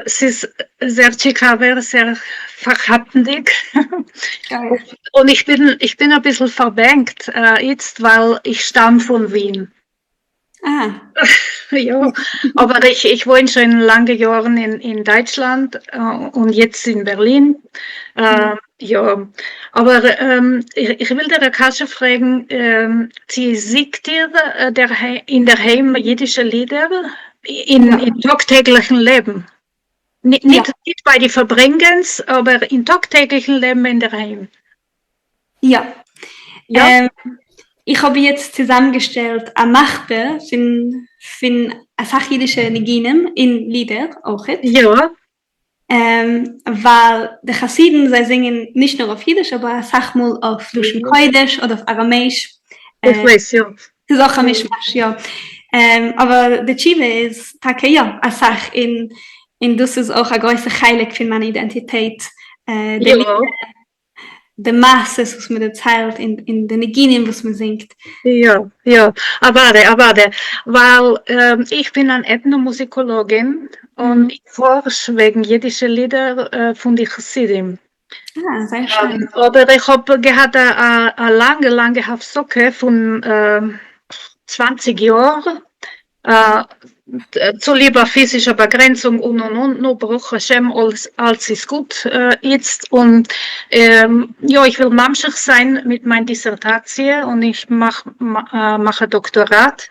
Es ist sehr ciekawe, sehr verhaftendig. Und ich bin ein bisschen verbängt jetzt, weil ich stamme von Wien. Ja, aber ich wohne schon lange Jahre in Deutschland und jetzt in Berlin. Ja, aber ich will der Kasche fragen, sie singt ihr in der Heim jüdische Lieder in tagtäglichen Leben? Nicht bei den Verbringens, aber in tagtäglichen Leben in der Heim. Ja. Ich habe jetzt zusammengestellt eine Machte von jüdische Neginem in Lieder auch. Ja. Weil die Chassiden, sie singen nicht nur auf Jiddisch, aber sag mal auf Luschen Kodesh oder auf Aramäisch. Ich weiß, ja. Das ist auch ein Mischmasch, ja. Aber die Tschive ist, ja, eine Sache, das ist auch ein größer Heilig für meine Identität. Die Masse, was man erzählt, in den Neginen, was man singt. Ja, aber weil ich bin eine Ethnomusikologin und ich forsche wegen jüdischer Lieder von den Chassidim. Sehr schön. Aber ich habe gehabt eine lange Hafsocke von 20 Jahren zu lieber physischer Begrenzung und nur Baruch Hashem, alles ist gut jetzt. Und ich will Mamschach sein mit meiner Dissertation und ich mache Doktorat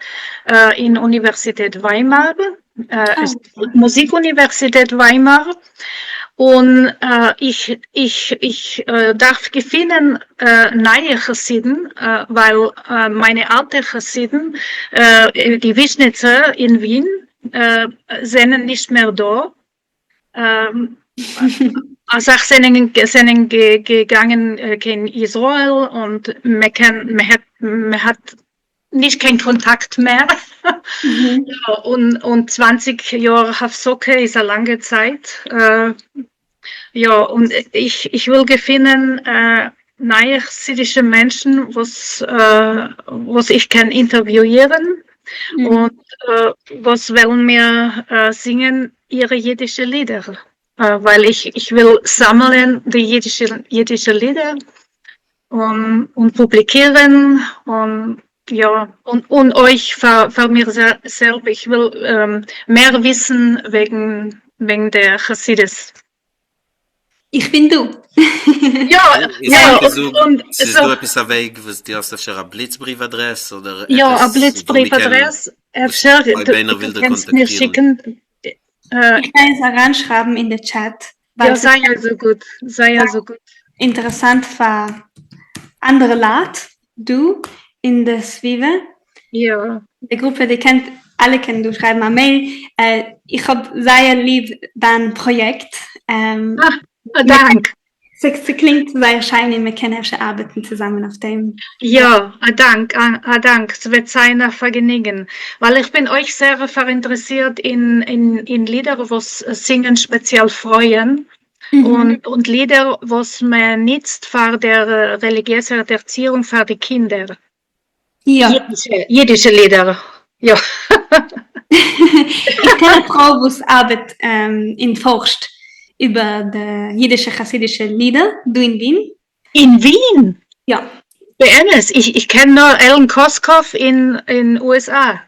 in Universität Weimar, Musikuniversität Weimar. Und ich darf gewinnen neue Chassiden, weil meine alten Chassiden, die Wischnitzer in Wien, sind nicht mehr da. Also ich sind gegangen in Israel und man hat nicht keinen Kontakt mehr. Ja, und 20 Jahre Hafsocke ist eine lange Zeit. Ja, und ich will gewinnen neue chassidische Menschen, was ich kann interviewieren und was wollen mir singen ihre jiddische Lieder. Weil ich will sammeln die jiddische Lieder und publizieren und ja, und euch für mir selber. Ich will mehr wissen wegen der Chassidis. Ich bin du. Ja, ja, und ist du etwas Weg, was die hast auf eine Blitzbriefadresse oder ja, eine Blitzbriefadresse. Du kannst mir schicken. Ich kann es heranschreiben in den Chat. Ja, sei ja so gut. Sei ja so gut. Interessant für andere Leute, du in der Zwiebel. Ja. Die Gruppe, die kennt, alle kennen, du schreibst mal Mail. Ich habe sehr lieb dein Projekt. Dank. Es klingt sehr schön, wir können schon arbeiten zusammen auf dem. Ja, Dank. Es wird sein ein Vergnügen. Weil ich bin euch sehr interessiert in Lieder, was singen speziell freuen. Und Lieder, was man nutzt für der religiöse Erziehung für die Kinder. Ja. Jiddische Lieder. Ja. Ich kenne eine Frau, die arbeitet in Forst über die jiddische chassidische Lieder, du in Wien. In Wien? Ja. Beeines. Ich kenne nur Ellen Koskow in USA.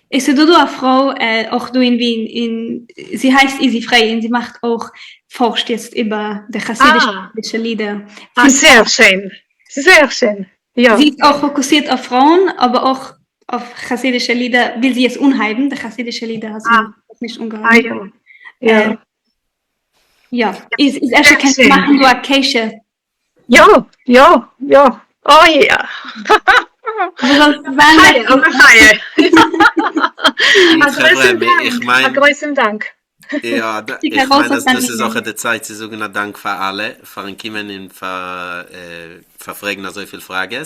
Ich sehe du eine Frau, auch du in Wien, sie heißt Isi Frey und sie macht auch forscht jetzt über die chassidische Lieder. Sehr schön. Sehr schön. Ja. Sie ist auch fokussiert auf Frauen, aber auch auf chassidische Lieder, will sie es unheiben, die chassidische Lieder hast du nicht ungeheim. Ja. Ja, ist erst kannst du machen, du Acacia. Ja. Oh ja. Größten Dank. Ja, ich meine, das ist auch eine Zeit, sie sagen Dank für alle, für ein Kommen und für Fragen, so viele Fragen.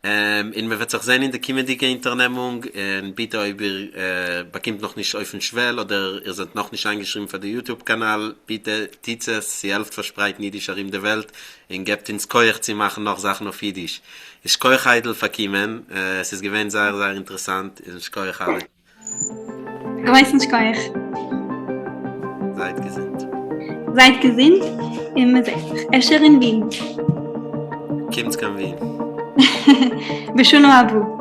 Und man wird auch sehen in der kommenden Unternehmung, bitte euch, bekommt noch nicht auf den Schwell oder ihr seid noch nicht eingeschrieben für den YouTube-Kanal, bitte tut es, sie helft verspreiten Jiddisch in der Welt und gebt ins Koech zu machen noch Sachen auf Jiddisch. Ich Koech Heidel verkommen, es ist gewesen sehr, sehr interessant, ich Koech alle. Grüß Koech. Seid gesinnt. Seid gesinnt, immer Escher in Wien. Kommt's kann Wien. Beshono Abu.